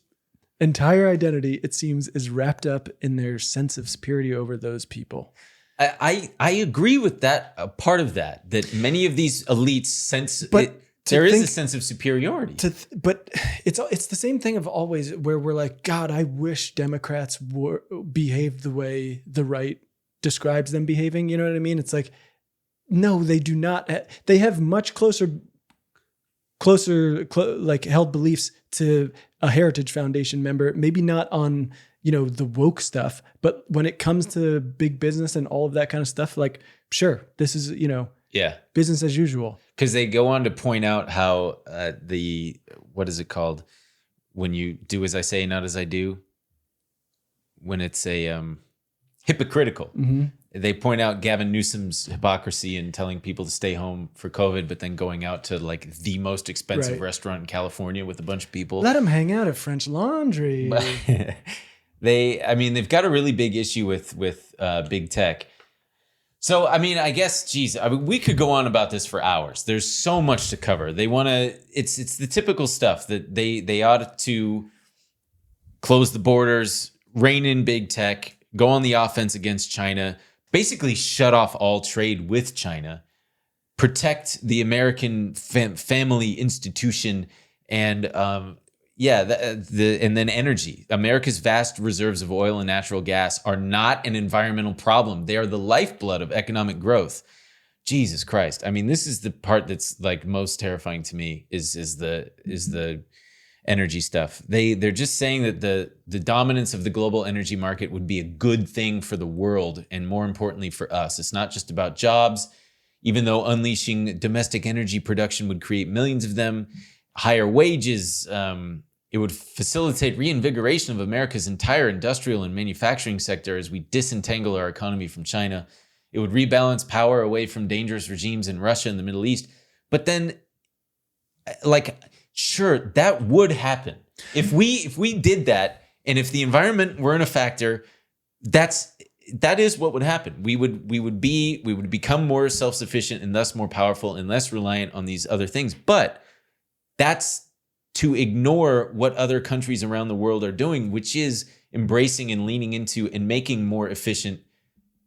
entire identity, it seems, is wrapped up in their sense of superiority over those people. I agree with that. A part of that many of these elites sense, but there is a sense of superiority. But it's the same thing of always, where we're like, God, I wish Democrats behaved the way the right describes them behaving. You know what I mean? It's like, no, they do not. They have much closer like held beliefs to a Heritage Foundation member, maybe not on, the woke stuff, but when it comes to big business and all of that kind of stuff, like, sure, this is, business as usual. Because they go on to point out how what is it called? When you do as I say, not as I do. When it's a hypocritical. Mm-hmm. They point out Gavin Newsom's hypocrisy in telling people to stay home for COVID, but then going out to like the most expensive restaurant in California with a bunch of people. Let them hang out at French Laundry. They've got a really big issue with big tech. So, I guess, we could go on about this for hours. There's so much to cover. They want to, it's the typical stuff that they ought to close the borders, rein in big tech, go on the offense against China, basically shut off all trade with China, protect the American family institution, and and then energy. America's vast reserves of oil and natural gas are not an environmental problem. They are the lifeblood of economic growth. Jesus Christ. This is the part that's like most terrifying to me is the energy stuff. They're just saying that the dominance of the global energy market would be a good thing for the world and more importantly for us. It's not just about jobs, even though unleashing domestic energy production would create millions of them, higher wages. It would facilitate reinvigoration of America's entire industrial and manufacturing sector as we disentangle our economy from China. It would rebalance power away from dangerous regimes in Russia and the Middle East. But then, sure, that would happen. If we did that, and if the environment weren't a factor, that is what would happen. We would become more self-sufficient and thus more powerful and less reliant on these other things. But that's to ignore what other countries around the world are doing, which is embracing and leaning into and making more efficient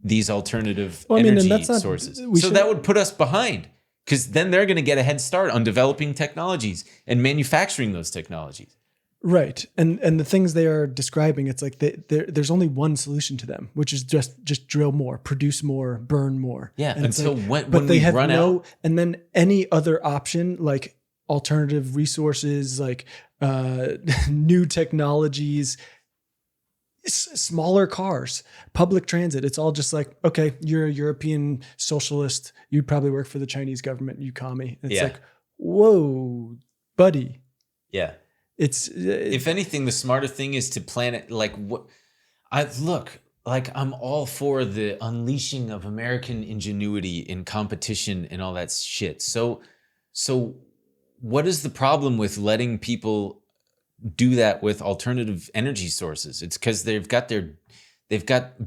these alternative energy sources. So that would put us behind. because then they're going to get a head start on developing technologies and manufacturing those technologies. Right. And the things they are describing, it's like there's only one solution to them, which is just drill more, produce more, burn more. Yeah. And until like, when they we have run out. and then any other option, like alternative resources, like new technologies, smaller cars, public transit. It's all just like, okay, you're a European socialist. You'd probably work for the Chinese government. You commie. It's like, whoa, buddy. Yeah. It's If anything, the smarter thing is to plan it. Like what I'm all for the unleashing of American ingenuity in competition and all that shit. So what is the problem with letting people do that with alternative energy sources? It's because they've got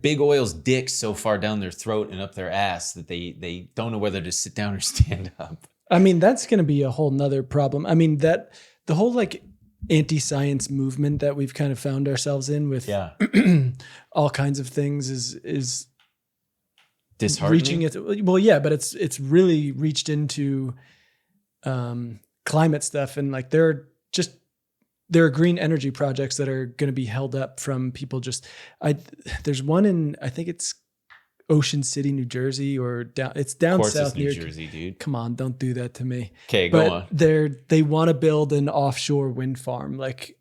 big oil's dick so far down their throat and up their ass that they don't know whether to sit down or stand up. I mean, that's going to be a whole nother problem. I mean, that the whole like anti-science movement that we've kind of found ourselves in with all kinds of things is disheartening. Reaching it. Well, yeah, but it's really reached into climate stuff, and like there are green energy projects that are going to be held up from people. There's one in, I think it's Ocean City, New Jersey, or it's down of course south it's New near Jersey, dude. Come on, don't do that to me. Okay, go on. They want to build an offshore wind farm, like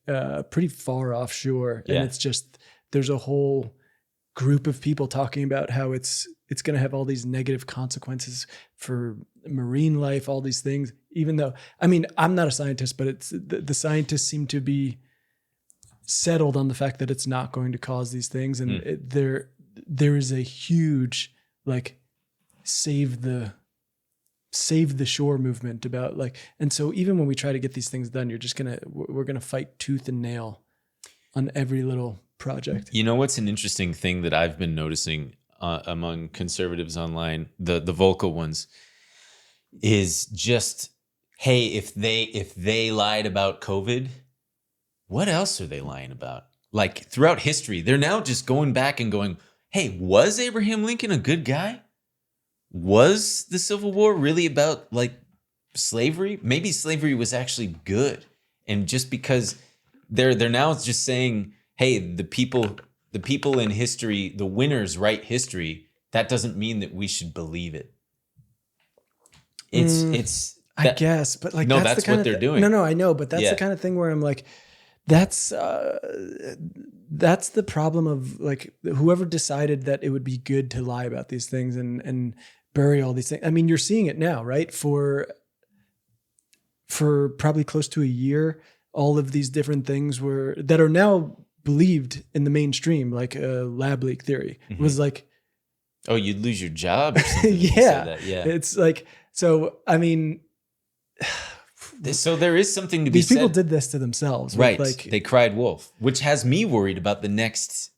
pretty far offshore, and it's just there's a whole group of people talking about how it's going to have all these negative consequences for marine life, all these things. Even though, I mean, I'm not a scientist, but it's the scientists seem to be settled on the fact that it's not going to cause these things, and there is a huge like save the shore movement about like, and so even when we try to get these things done, we're gonna fight tooth and nail on every little project. You know what's an interesting thing that I've been noticing among conservatives online, the vocal ones, is just, hey, if they lied about COVID, what else are they lying about? Like throughout history, they're now just going back and going, hey, was Abraham Lincoln a good guy? Was the Civil War really about like slavery? Maybe slavery was actually good. And just because they're now just saying, hey, the people in history, the winners write history, that doesn't mean that we should believe it. I guess, but like, no, that's what they're doing. No, I know, but that's the kind of thing where I'm like, that's the problem of like whoever decided that it would be good to lie about these things and bury all these things. I mean, you're seeing it now, right? For probably close to a year, all of these different things that are now believed in the mainstream, like lab leak theory was like, oh, you'd lose your job or something. Yeah. It's like, so, I mean, so there is something to be said. These people did this to themselves. Right. Like, they cried wolf, which has me worried about the next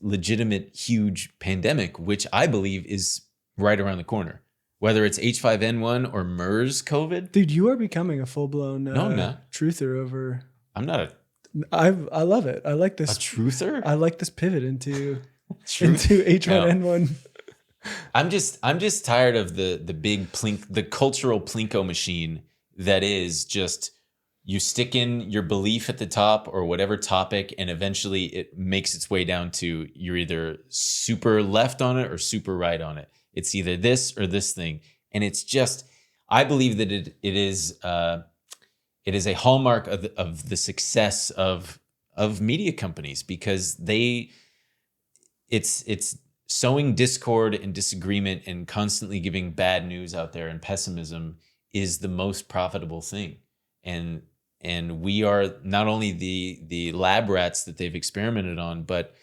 legitimate huge pandemic, which I believe is right around the corner. Whether it's H5N1 or MERS COVID. Dude, you are becoming a full-blown truther over. I'm not I love it. I like this. A truther? I like this pivot into H1N1. I'm just tired of the big the cultural plinko machine that is just you stick in your belief at the top or whatever topic, and eventually it makes its way down to you're either super left on it or super right on it. It's either this or this thing, and it's just I believe that it is a hallmark of the success of media companies because it's sowing discord and disagreement and constantly giving bad news out there and pessimism is the most profitable thing. And we are not only the lab rats that they've experimented on, but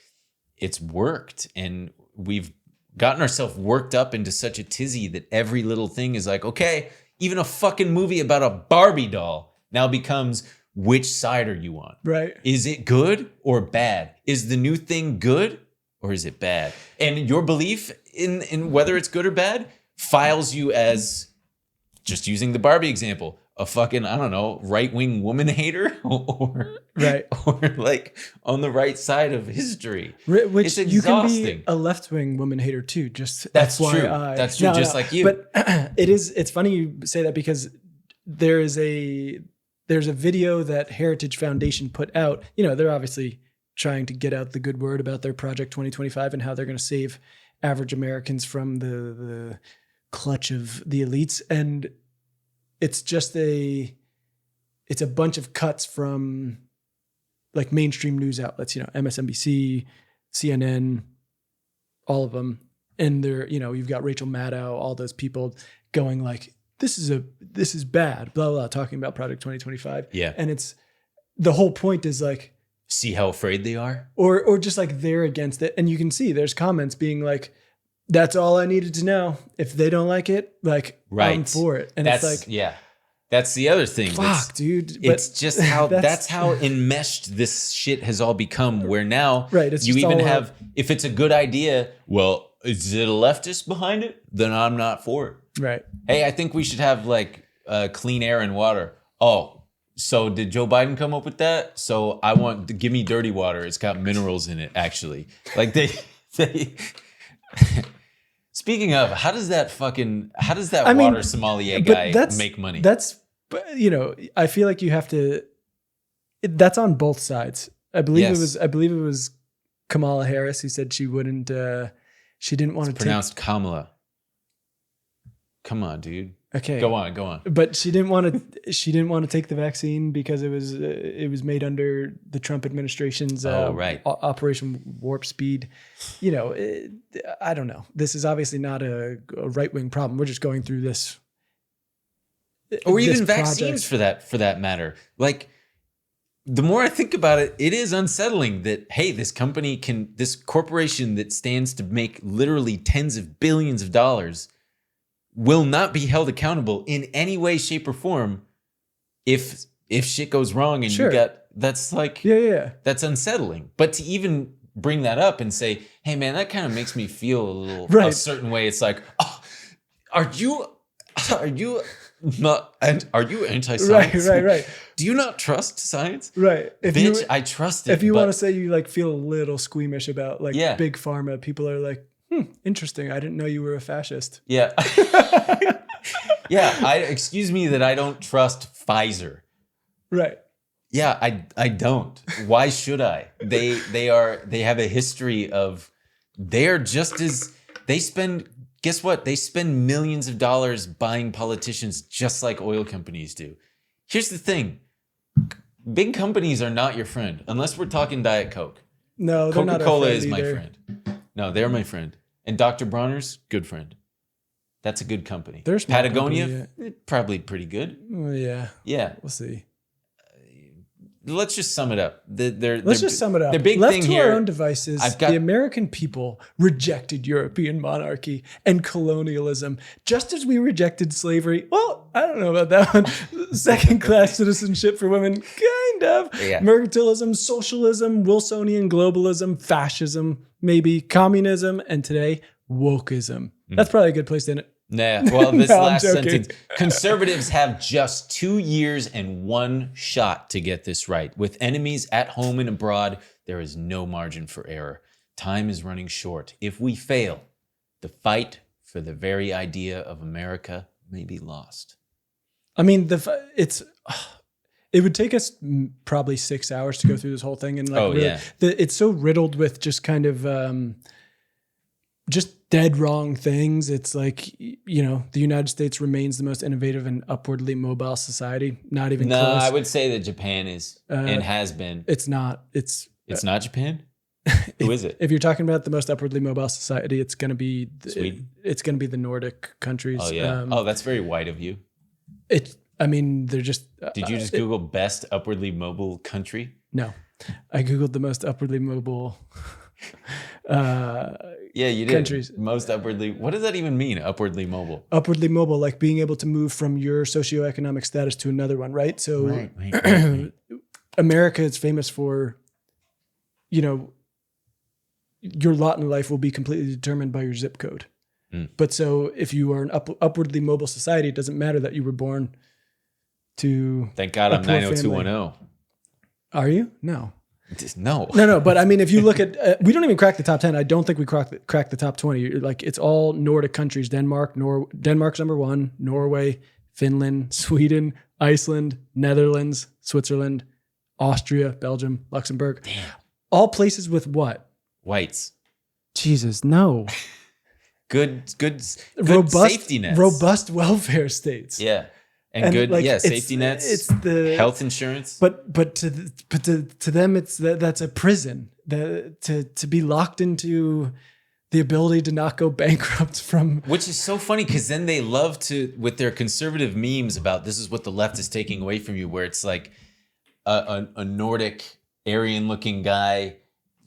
it's worked. And we've gotten ourselves worked up into such a tizzy that every little thing is like, okay, even a fucking movie about a Barbie doll now becomes which side are you on? Right. Is it good or bad? Is the new thing good or is it bad? And your belief in whether it's good or bad files you as, just using the Barbie example, a fucking, I don't know, right-wing woman hater or Right. or like on the right side of history. Which It's you can be exhausting. a left-wing woman hater too. Just That's FYI. true. That's true, just like you. But it's funny you say that because there's a video that Heritage Foundation put out. You know, they're obviously trying to get out the good word about their Project 2025 and how they're going to save average Americans from the clutch of the elites. And it's just it's a bunch of cuts from like mainstream news outlets, you know, MSNBC, CNN, all of them. And they're, you know, you've got Rachel Maddow, all those people going like, this is bad, blah, blah, talking about Project 2025. Yeah. And it's, the whole point is like, See how afraid they are? or just like they're against it. And you can see there's comments being like, that's all I needed to know. If they don't like it, like Right. I'm for it. And That's it's like, yeah. That's the other thing. fuck, dude. It's just how that's- that's how enmeshed this shit has all become. Where now, Right, it's you just even all have, if it's a good idea, well, is it a leftist behind it? Then I'm not for it. Right. Hey, I think we should have like clean air and water. Oh, so did Joe Biden come up with that? So I want give me dirty water. It's got minerals in it, actually. Like they. Speaking of, how does that I mean, water sommelier but guy make money? That's, you know, I feel like you have to, that's on both sides. I believe Yes. it was Kamala Harris who said she wouldn't, she didn't want to pronounced Kamala. Come on, dude. Okay. Go on. But she didn't want to take the vaccine because it was made under the Trump administration's right. Operation Warp Speed. You know, I don't know. This is obviously not a right-wing problem. We're just going through this. Or this even project. vaccines for that matter. Like, the more I think about it, it is unsettling that, hey, this corporation that stands to make literally tens of billions of dollars will not be held accountable in any way, shape, or form if shit goes wrong and Sure. that's like, Yeah. that's unsettling. But to even bring that up and say, hey man, that kind of makes me feel a little Right. a certain way. It's like, oh, are you anti-science? Right. Do you not trust science? Right. Bitch, I trust it. If you but- want to say you like feel a little squeamish about like Yeah. big pharma, people are like, interesting. I didn't know you were a fascist. Yeah. Excuse me that I don't trust Pfizer. Right. Yeah, I don't. Why should I? They have a history of, they're just as, guess what? They spend millions of dollars buying politicians just like oil companies do. Here's the thing. Big companies are not your friend unless we're talking Diet Coke. No, they're not our Coca-Cola friend is my either. friend. No, they're my friend. And Dr. Bronner's, good friend. That's a good company. They're a small Patagonia, company, probably pretty good. Yeah. Yeah. We'll see. Let's just sum it up. Let's just sum it up. The big Left thing to here, our own devices, I've got- the American people rejected European monarchy and colonialism, just as we rejected slavery. Well, I don't know about that one. Second-class citizenship for women, kind of. Yeah. Mercantilism, socialism, Wilsonian globalism, fascism, maybe communism, and today, wokeism. That's probably a good place to end it. Nah, well, this No, I'm last joking. sentence. Conservatives have just 2 years and one shot to get this right. With enemies at home and abroad, there is no margin for error. Time is running short. If we fail, the fight for the very idea of America may be lost. I mean, it would take us probably 6 hours to go through this whole thing, and like, really, yeah. it's so riddled with just kind of just dead wrong things. It's like, you know, the United States remains the most innovative and upwardly mobile society. Not even No, close. I would say that Japan is and has been. It's not. It's Not Japan? Who is it? if you're talking about the most upwardly mobile society, it's going to be Sweden? It's going to be the Nordic countries. Oh, yeah. That's very white of you. I mean, they're just. Did you just Google best upwardly mobile country? No, I googled the most upwardly mobile. Yeah, you did. Countries. Most upwardly. What does that even mean, upwardly mobile? Upwardly mobile, like being able to move from your socioeconomic status to another one, right? So Right. America is famous for, you know, your lot in life will be completely determined by your zip code. But so if you are an upwardly mobile society, it doesn't matter that you were born to. Thank God a I'm poor 90210. Are you? No. No. No. But I mean, if you look at, we don't even crack the top 10. I don't think we crack the top 20. Like it's all Nordic countries. Denmark's number 1. Norway, Finland, Sweden, Iceland, Netherlands, Switzerland, Austria, Belgium, Luxembourg. Damn. All places with what? Whites. Jesus, no. Good Robust safety nets. Robust welfare states. Yeah. And good, like, safety nets. It's the health insurance. But to them, it's that's a prison. To be locked into the ability to not go bankrupt from. Which is so funny because then they love to, with their conservative memes about this is what the left is taking away from you, where it's like a Nordic Aryan looking guy.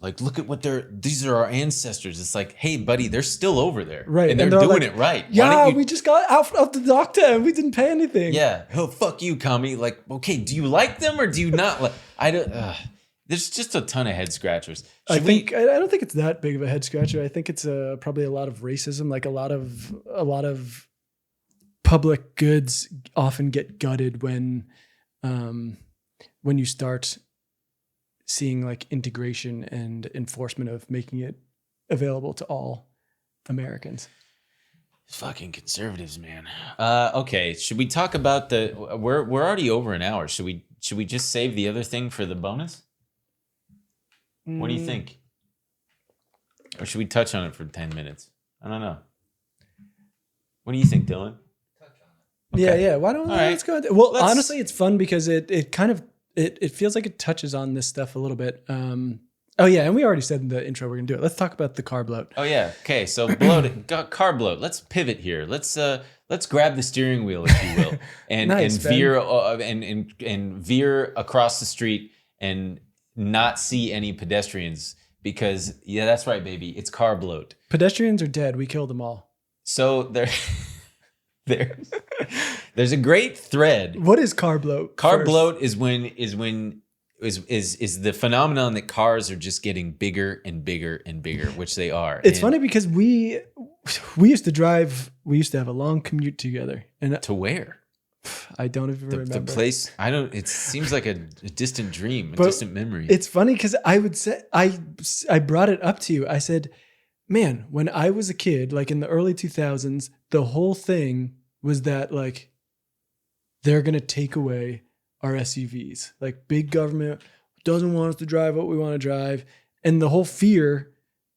Like, look at what these are our ancestors. It's like, hey, buddy, they're still over there. Right. And they're doing it right. Yeah, we just got out of the doctor and we didn't pay anything. Yeah. Oh, fuck you, commie. Like, okay, do you like them or do you not like? I don't. There's just a ton of head scratchers. I don't think it's that big of a head scratcher. I think it's probably a lot of racism. Like a lot of public goods often get gutted when you start seeing like integration and enforcement of making it available to all Americans. Fucking conservatives, man. Okay, should we talk about we're already over an hour. Should we just save the other thing for the bonus? What do you think? Or should we touch on it for 10 minutes? I don't know. What do you think, Dillon? Okay. Yeah. Why don't let's go? Honestly, it's fun because it kind of it feels like it touches on this stuff a little bit. And we already said in the intro we're gonna do it. Let's talk about the car bloat. Oh yeah, okay. So car bloat. Let's pivot here. Let's grab the steering wheel, if you will, and veer and veer across the street and not see any pedestrians because that's right, baby. It's car bloat. Pedestrians are dead. We killed them all. So there's a great thread. What is car bloat? Car bloat is the phenomenon that cars are just getting bigger and bigger and bigger, which they are. It's funny because we used to have a long commute together. And to where? I don't even remember. The place, it seems like a distant dream, a distant memory. It's funny because I would say, I brought it up to you. I said, man, when I was a kid, like in the early 2000s, the whole thing was that like, they're going to take away our SUVs. Like big government doesn't want us to drive what we want to drive. And the whole fear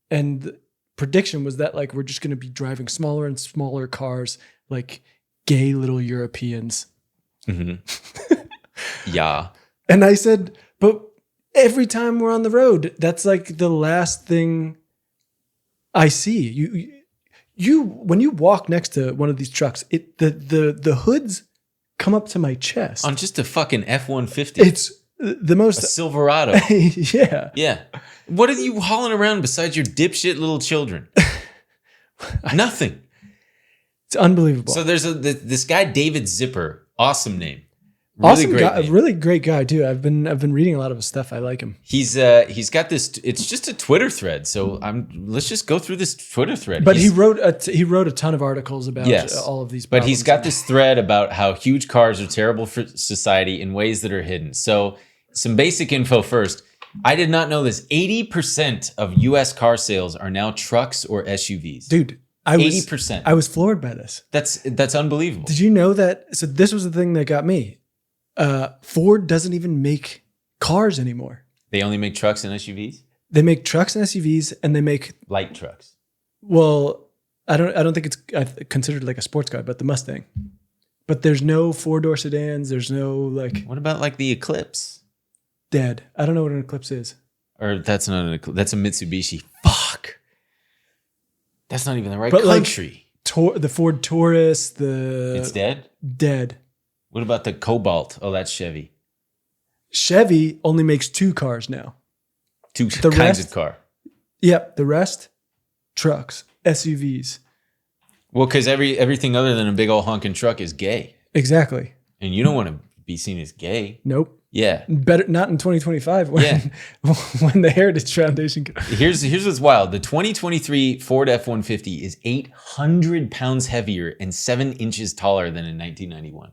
and prediction was that like, we're just going to be driving smaller and smaller cars, like gay little Europeans. Mm-hmm. Yeah. And I said, but every time we're on the road, that's like the last thing I see. You when you walk next to one of these trucks, the hoods come up to my chest. On just a fucking F-150. It's the most a Silverado. Yeah. Yeah. What are you hauling around besides your dipshit little children? Nothing. It's unbelievable. So there's this guy David Zipper, awesome name. Really awesome great guy, name. a really great guy too. I've been reading a lot of his stuff. I like him. He's got this. It's just a Twitter thread. So let's just go through this Twitter thread. But he wrote a ton of articles about all of these problems. But he's got this thread about how huge cars are terrible for society in ways that are hidden. So some basic info first. I did not know this. 80% of U.S. car sales are now trucks or SUVs. Dude, 80%. I was floored by this. That's unbelievable. Did you know that? So this was the thing that got me. Ford doesn't even make cars anymore. They only make trucks and SUVs? They make trucks and SUVs, and they make light trucks. Well, I don't think it's considered like a sports car, but the Mustang. But there's no 4-door sedans. There's no like. What about like the Eclipse? Dead. I don't know what an Eclipse is. Or that's not an Eclipse. That's a Mitsubishi. Fuck. That's not even the right country. Like, the Ford Taurus. It's dead. Dead. What about the Cobalt? Oh, that's Chevy. Chevy only makes 2 cars now. Two kinds of car. Yep. The rest, trucks, SUVs. Well, because everything other than a big old honking truck is gay. Exactly. And you don't want to be seen as gay. Nope. Yeah. Better not in 2025 when the Heritage Foundation. Here's what's wild. The 2023 Ford F-150 is 800 pounds heavier and 7 inches taller than in 1991.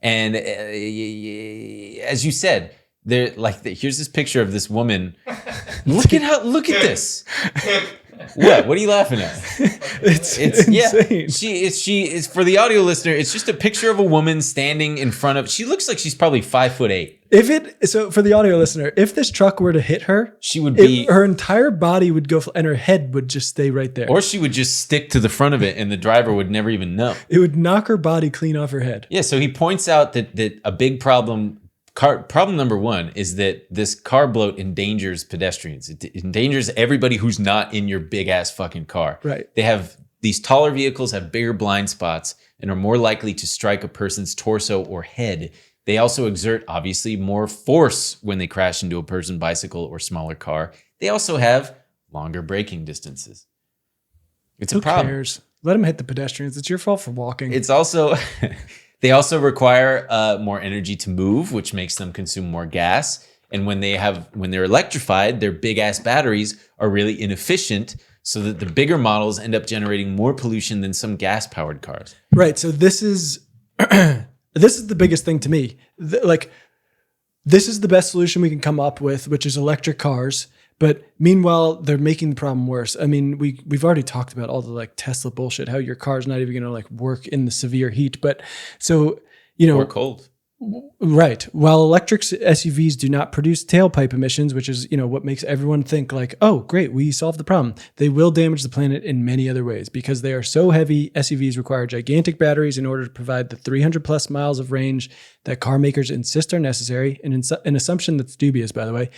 And as you said, here's this picture of this woman. Look at this. What are you laughing at? It's insane. Yeah. She is for the audio listener. It's just a picture of a woman standing in front of. She looks like she's probably 5'8". So for the audio listener, if this truck were to hit her, she would be. Her entire body would go, and her head would just stay right there. Or she would just stick to the front of it, and the driver would never even know. It would knock her body clean off her head. Yeah. So he points out that a big problem. Problem number one is that this car bloat endangers pedestrians. It endangers everybody who's not in your big ass fucking car. Right. These taller vehicles have bigger blind spots and are more likely to strike a person's torso or head. They also exert obviously more force when they crash into a person, bicycle, or smaller car. They also have longer braking distances. It's a problem. Who cares? Let them hit the pedestrians. It's your fault for walking. It's also they also require more energy to move, which makes them consume more gas. And when they're electrified, their big ass batteries are really inefficient, so that the bigger models end up generating more pollution than some gas powered cars. Right. So this is this is the biggest thing to me. This is the best solution we can come up with, which is electric cars. But meanwhile, they're making the problem worse. I mean, we've already talked about all the Tesla bullshit, how your car's not even going to work in the severe heat. But so, or cold. Right. While electric SUVs do not produce tailpipe emissions, which is, what makes everyone think oh, great, we solved the problem. They will damage the planet in many other ways because they are so heavy. SUVs require gigantic batteries in order to provide the 300 plus miles of range that car makers insist are necessary. An assumption that's dubious, by the way.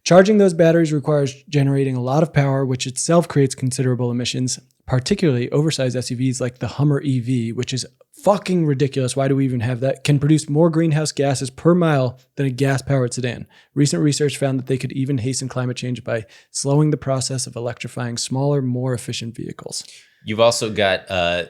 Charging those batteries requires generating a lot of power, which itself creates considerable emissions, particularly oversized SUVs like the Hummer EV, which is fucking ridiculous. Why do we even have that? Can produce more greenhouse gases per mile than a gas-powered sedan. Recent research found that they could even hasten climate change by slowing the process of electrifying smaller, more efficient vehicles. You've also got I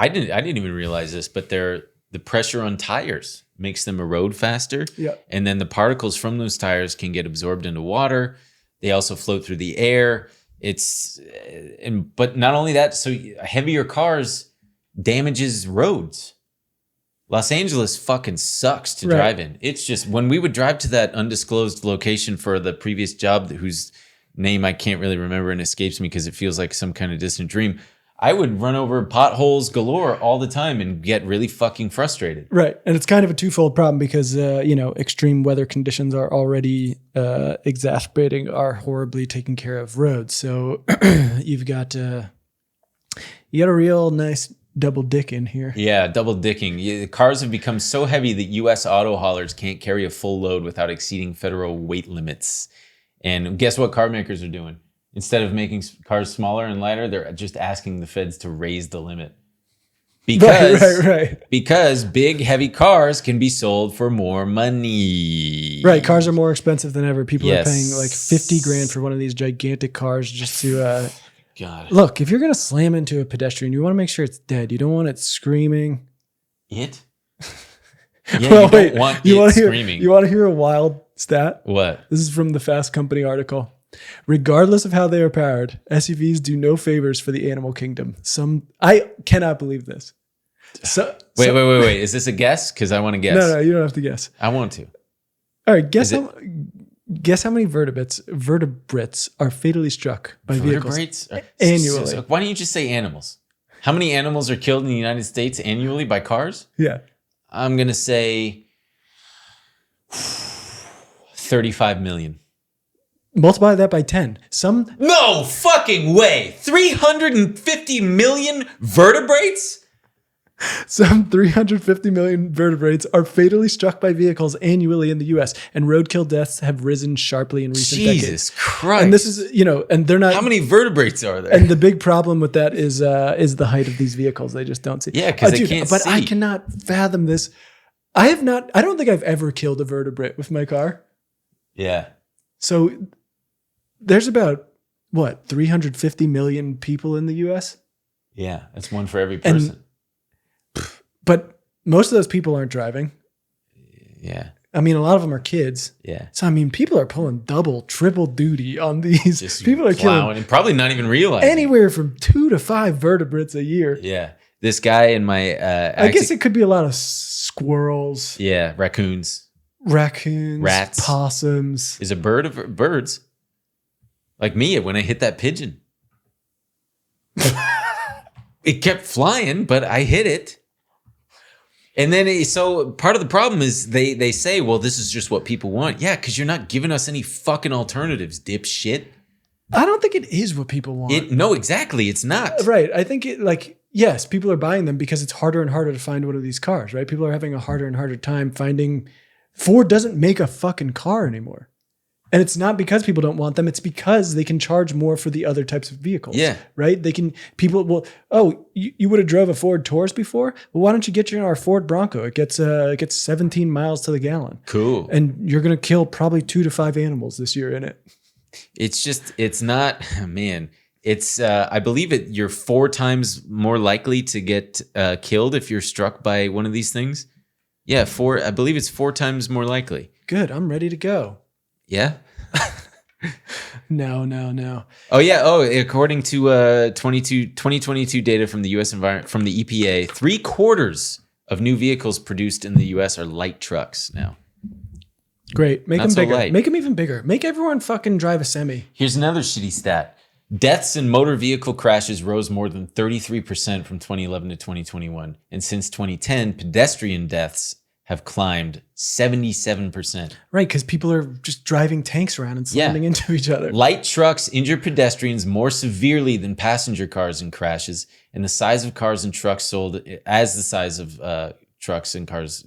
didn't even realize this, but the pressure on tires makes them erode faster. Yeah. And then the particles from those tires can get absorbed into water. They also float through the air. But not only that, so heavier cars damages roads. Los Angeles fucking sucks to drive in. It's just when we would drive to that undisclosed location for the previous job whose name I can't really remember and escapes me because it feels like some kind of distant dream. I would run over potholes galore all the time and get really fucking frustrated. Right. And it's kind of a twofold problem because, extreme weather conditions are already exacerbating our horribly taken care of roads. So you got a real nice double dick in here. Yeah, double dicking. Cars have become so heavy that U.S. auto haulers can't carry a full load without exceeding federal weight limits. And guess what car makers are doing? Instead of making cars smaller and lighter, they're just asking the feds to raise the limit. Because big, heavy cars can be sold for more money. Right. Cars are more expensive than ever. People are paying $50,000 for one of these gigantic cars just to... God. Look, if you're going to slam into a pedestrian, you want to make sure it's dead. You don't want it screaming. It? Yeah, you want it screaming. You want to hear a wild stat? What? This is from the Fast Company article. Regardless of how they are powered, SUVs do no favors for the animal kingdom. I cannot believe this. Wait. Is this a guess? Because I want to guess. No, you don't have to guess. I want to. All right, guess how many vertebrates are fatally struck by vehicles annually. Why don't you just say animals? How many animals are killed in the United States annually by cars? Yeah. I'm going to say 35 million. Multiply that by 10. No fucking way. 350 million vertebrates? Some 350 million vertebrates are fatally struck by vehicles annually in the U.S., and roadkill deaths have risen sharply in recent decades. Jesus Christ. And this is, and they're not... How many vertebrates are there? And the big problem with that is the height of these vehicles. They just don't see. Yeah, because they can't see. But I cannot fathom this. I don't think I've ever killed a vertebrate with my car. Yeah. So there's about, 350 million people in the U.S.? Yeah, that's one for every person. But most of those people aren't driving. Yeah. I mean, a lot of them are kids. Yeah. So, I mean, people are pulling double, triple duty on these. Just people are killing and probably not even realizing. Anywhere from 2 to 5 vertebrates a year. Yeah. This guy in my... I guess it could be a lot of squirrels, Yeah, raccoons. raccoons, Rats. possums. Is a bird of birds. Like me when I hit that pigeon. It kept flying, but I hit it. And then, so part of the problem is they say, well, this is just what people want. Yeah, because you're not giving us any fucking alternatives, dipshit. I don't think it is what people want. No, exactly. It's not. Right. I think yes, people are buying them because it's harder and harder to find one of these cars, right? People are having a harder and harder time finding. Ford doesn't make a fucking car anymore. And it's not because people don't want them. It's because they can charge more for the other types of vehicles. Yeah. Right? You would have drove a Ford Taurus before? Well, why don't you get our Ford Bronco? It gets 17 miles to the gallon. Cool. And you're going to kill probably 2 to 5 animals this year in it. It's not, man. It's, I believe you're 4 times more likely to get killed if you're struck by one of these things. Yeah, I believe it's 4 times more likely. Good. I'm ready to go. Yeah? No. Oh, yeah. Oh, according to 2022 data from the U.S. from the EPA, 3/4 of new vehicles produced in the U.S. are light trucks now. Great. Make Not them so bigger. light. Make them even bigger. Make everyone fucking drive a semi. Here's another shitty stat. Deaths in motor vehicle crashes rose more than 33% from 2011 to 2021. And since 2010, pedestrian deaths have climbed 77%. Right, because people are just driving tanks around and slamming into each other. Light trucks injure pedestrians more severely than passenger cars in crashes, and the size of cars and trucks sold as the size of trucks and cars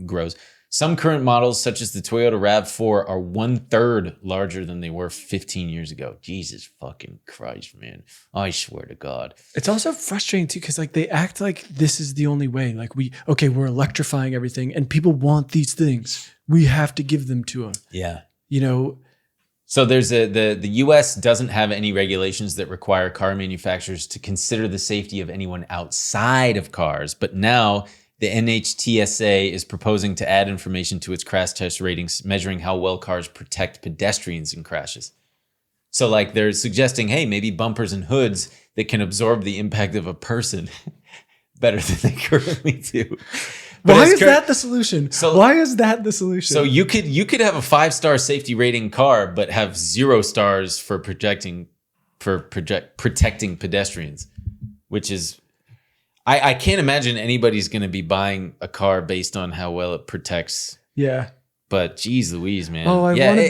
grows. Some current models, such as the Toyota RAV4, are 1/3 larger than they were 15 years ago. Jesus fucking Christ, man. I swear to God. It's also frustrating too, because they act like this is the only way. Like we're electrifying everything, and people want these things. We have to give them to them. Yeah. So there's the U.S. doesn't have any regulations that require car manufacturers to consider the safety of anyone outside of cars, but now the NHTSA is proposing to add information to its crash test ratings, measuring how well cars protect pedestrians in crashes. So they're suggesting, hey, maybe bumpers and hoods that can absorb the impact of a person better than they currently do. Why is that the solution? Why is that the solution? So you could have a 5-star safety rating car, but have 0 stars for protecting pedestrians, which is. I can't imagine anybody's going to be buying a car based on how well it protects. Yeah. But geez Louise, man. Oh, I wanted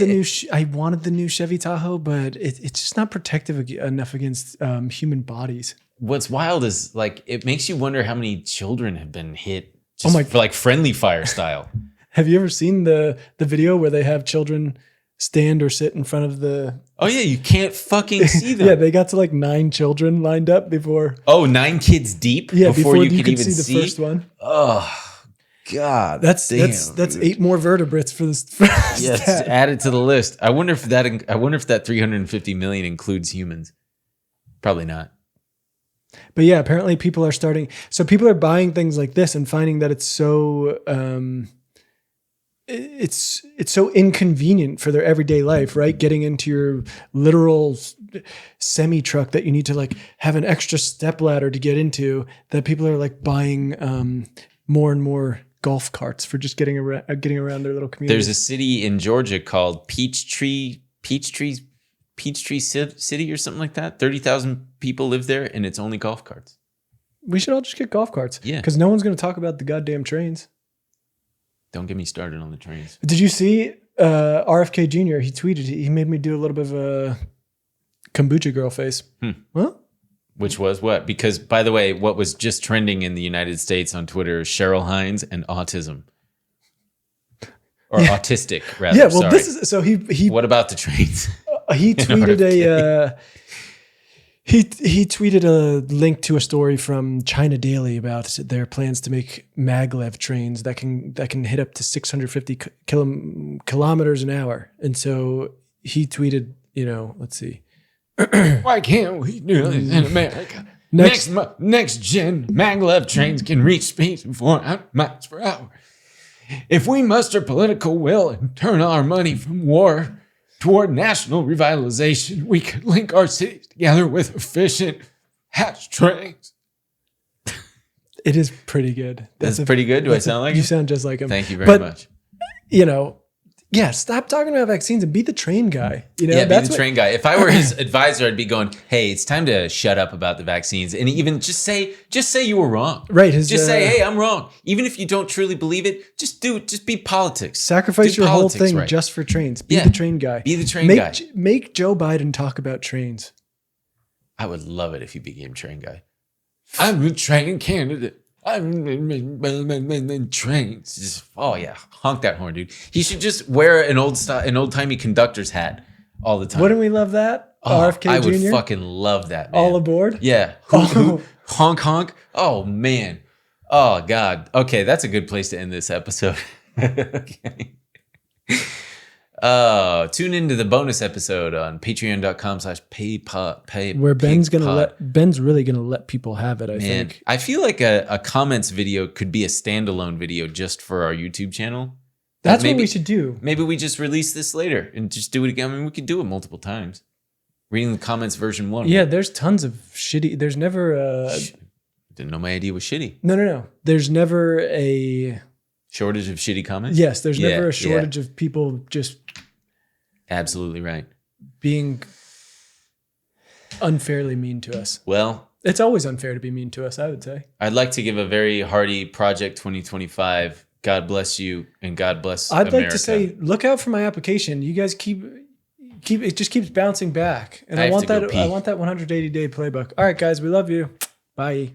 the new Chevy Tahoe, but it's just not protective enough against human bodies. What's wild is it makes you wonder how many children have been hit just for friendly fire style. Have you ever seen the video where they have children stand or sit in front of the... Oh yeah, you can't fucking see them. Yeah, they got to 9 children lined up before... Oh, 9 kids deep? Yeah, before you could even see the first one. Oh, God. That's 8 more vertebrates for this. Yes, add it to the list. I wonder if that 350 million includes humans. Probably not. But yeah, apparently people are starting... So people are buying things like this and finding that it's so... It's so inconvenient for their everyday life, right? Getting into your literal semi truck that you need to have an extra step ladder to get into, that people are buying more and more golf carts for just getting around their little community. There's a city in Georgia called Peachtree City or something like that. 30,000 people live there, and it's only golf carts. We should all just get golf carts. Yeah. Because no one's going to talk about the goddamn trains. Don't get me started on the trains. Did you see RFK Jr.? He tweeted. He made me do a little bit of a kombucha girl face. Huh? Which was what? Because, by the way, what was just trending in the United States on Twitter is Cheryl Hines and autism. Or autistic, rather. Yeah, well, sorry. this is... So he... What about the trains? He tweeted He tweeted a link to a story from China Daily about their plans to make maglev trains that can hit up to 650 kilometers an hour. And so he tweeted, let's see. Why can't we do this in America? Next gen maglev trains can reach speeds of 400 miles per hour. If we muster political will and turn our money from war toward national revitalization, we could link our cities together with efficient hatch trains. It is pretty good. That's pretty good. Do I sound like you him? sound just like him. Thank you very But, much. You know, yeah, stop talking about vaccines and be the train guy. You know, Yeah, be that's the what- train guy. If I were his advisor, I'd be going, "Hey, it's time to shut up about the vaccines, and even just say you were wrong. Right. Just say, hey, I'm wrong. Even if you don't truly believe it, just do it. Just be politics. sacrifice Do your whole politics thing right. just for trains. Be Yeah. the train guy. Be the train guy. Make Joe Biden talk about trains. I would love it if you became train guy. I'm a train candidate. I'm in trains. Just, oh yeah, honk that horn, dude. He should just wear an old timey conductor's hat all the time. Wouldn't we love that? Oh, RFK I would Jr. fucking love that, man. All aboard. Yeah. Who, honk honk. Oh man. Oh god. Okay, that's a good place to end this episode. Okay. Tune into the bonus episode on patreon.com/paypod. Where Ben's really gonna let people have it. I Man, think. I feel like a comments video could be a standalone video just for our YouTube channel. That's maybe, what we should do. Maybe we just release this later and just do it again. I mean, we could do it multiple times. Reading the comments version 1. Yeah, there's tons of shitty. There's never Didn't know my idea was shitty. no. There's never a Shortage of shitty comments? yes. There's Yeah, never a yeah. shortage of people just Absolutely right. being unfairly mean to us. Well, It's always unfair to be mean to us, I would say. I'd like to give a very hearty Project 2025. God bless you and God bless I'd America. like to say, look out for my application. You guys keep it just keeps bouncing back, and I I have want to go that. pee. I want that 180-day playbook. All right, guys, we love you. Bye.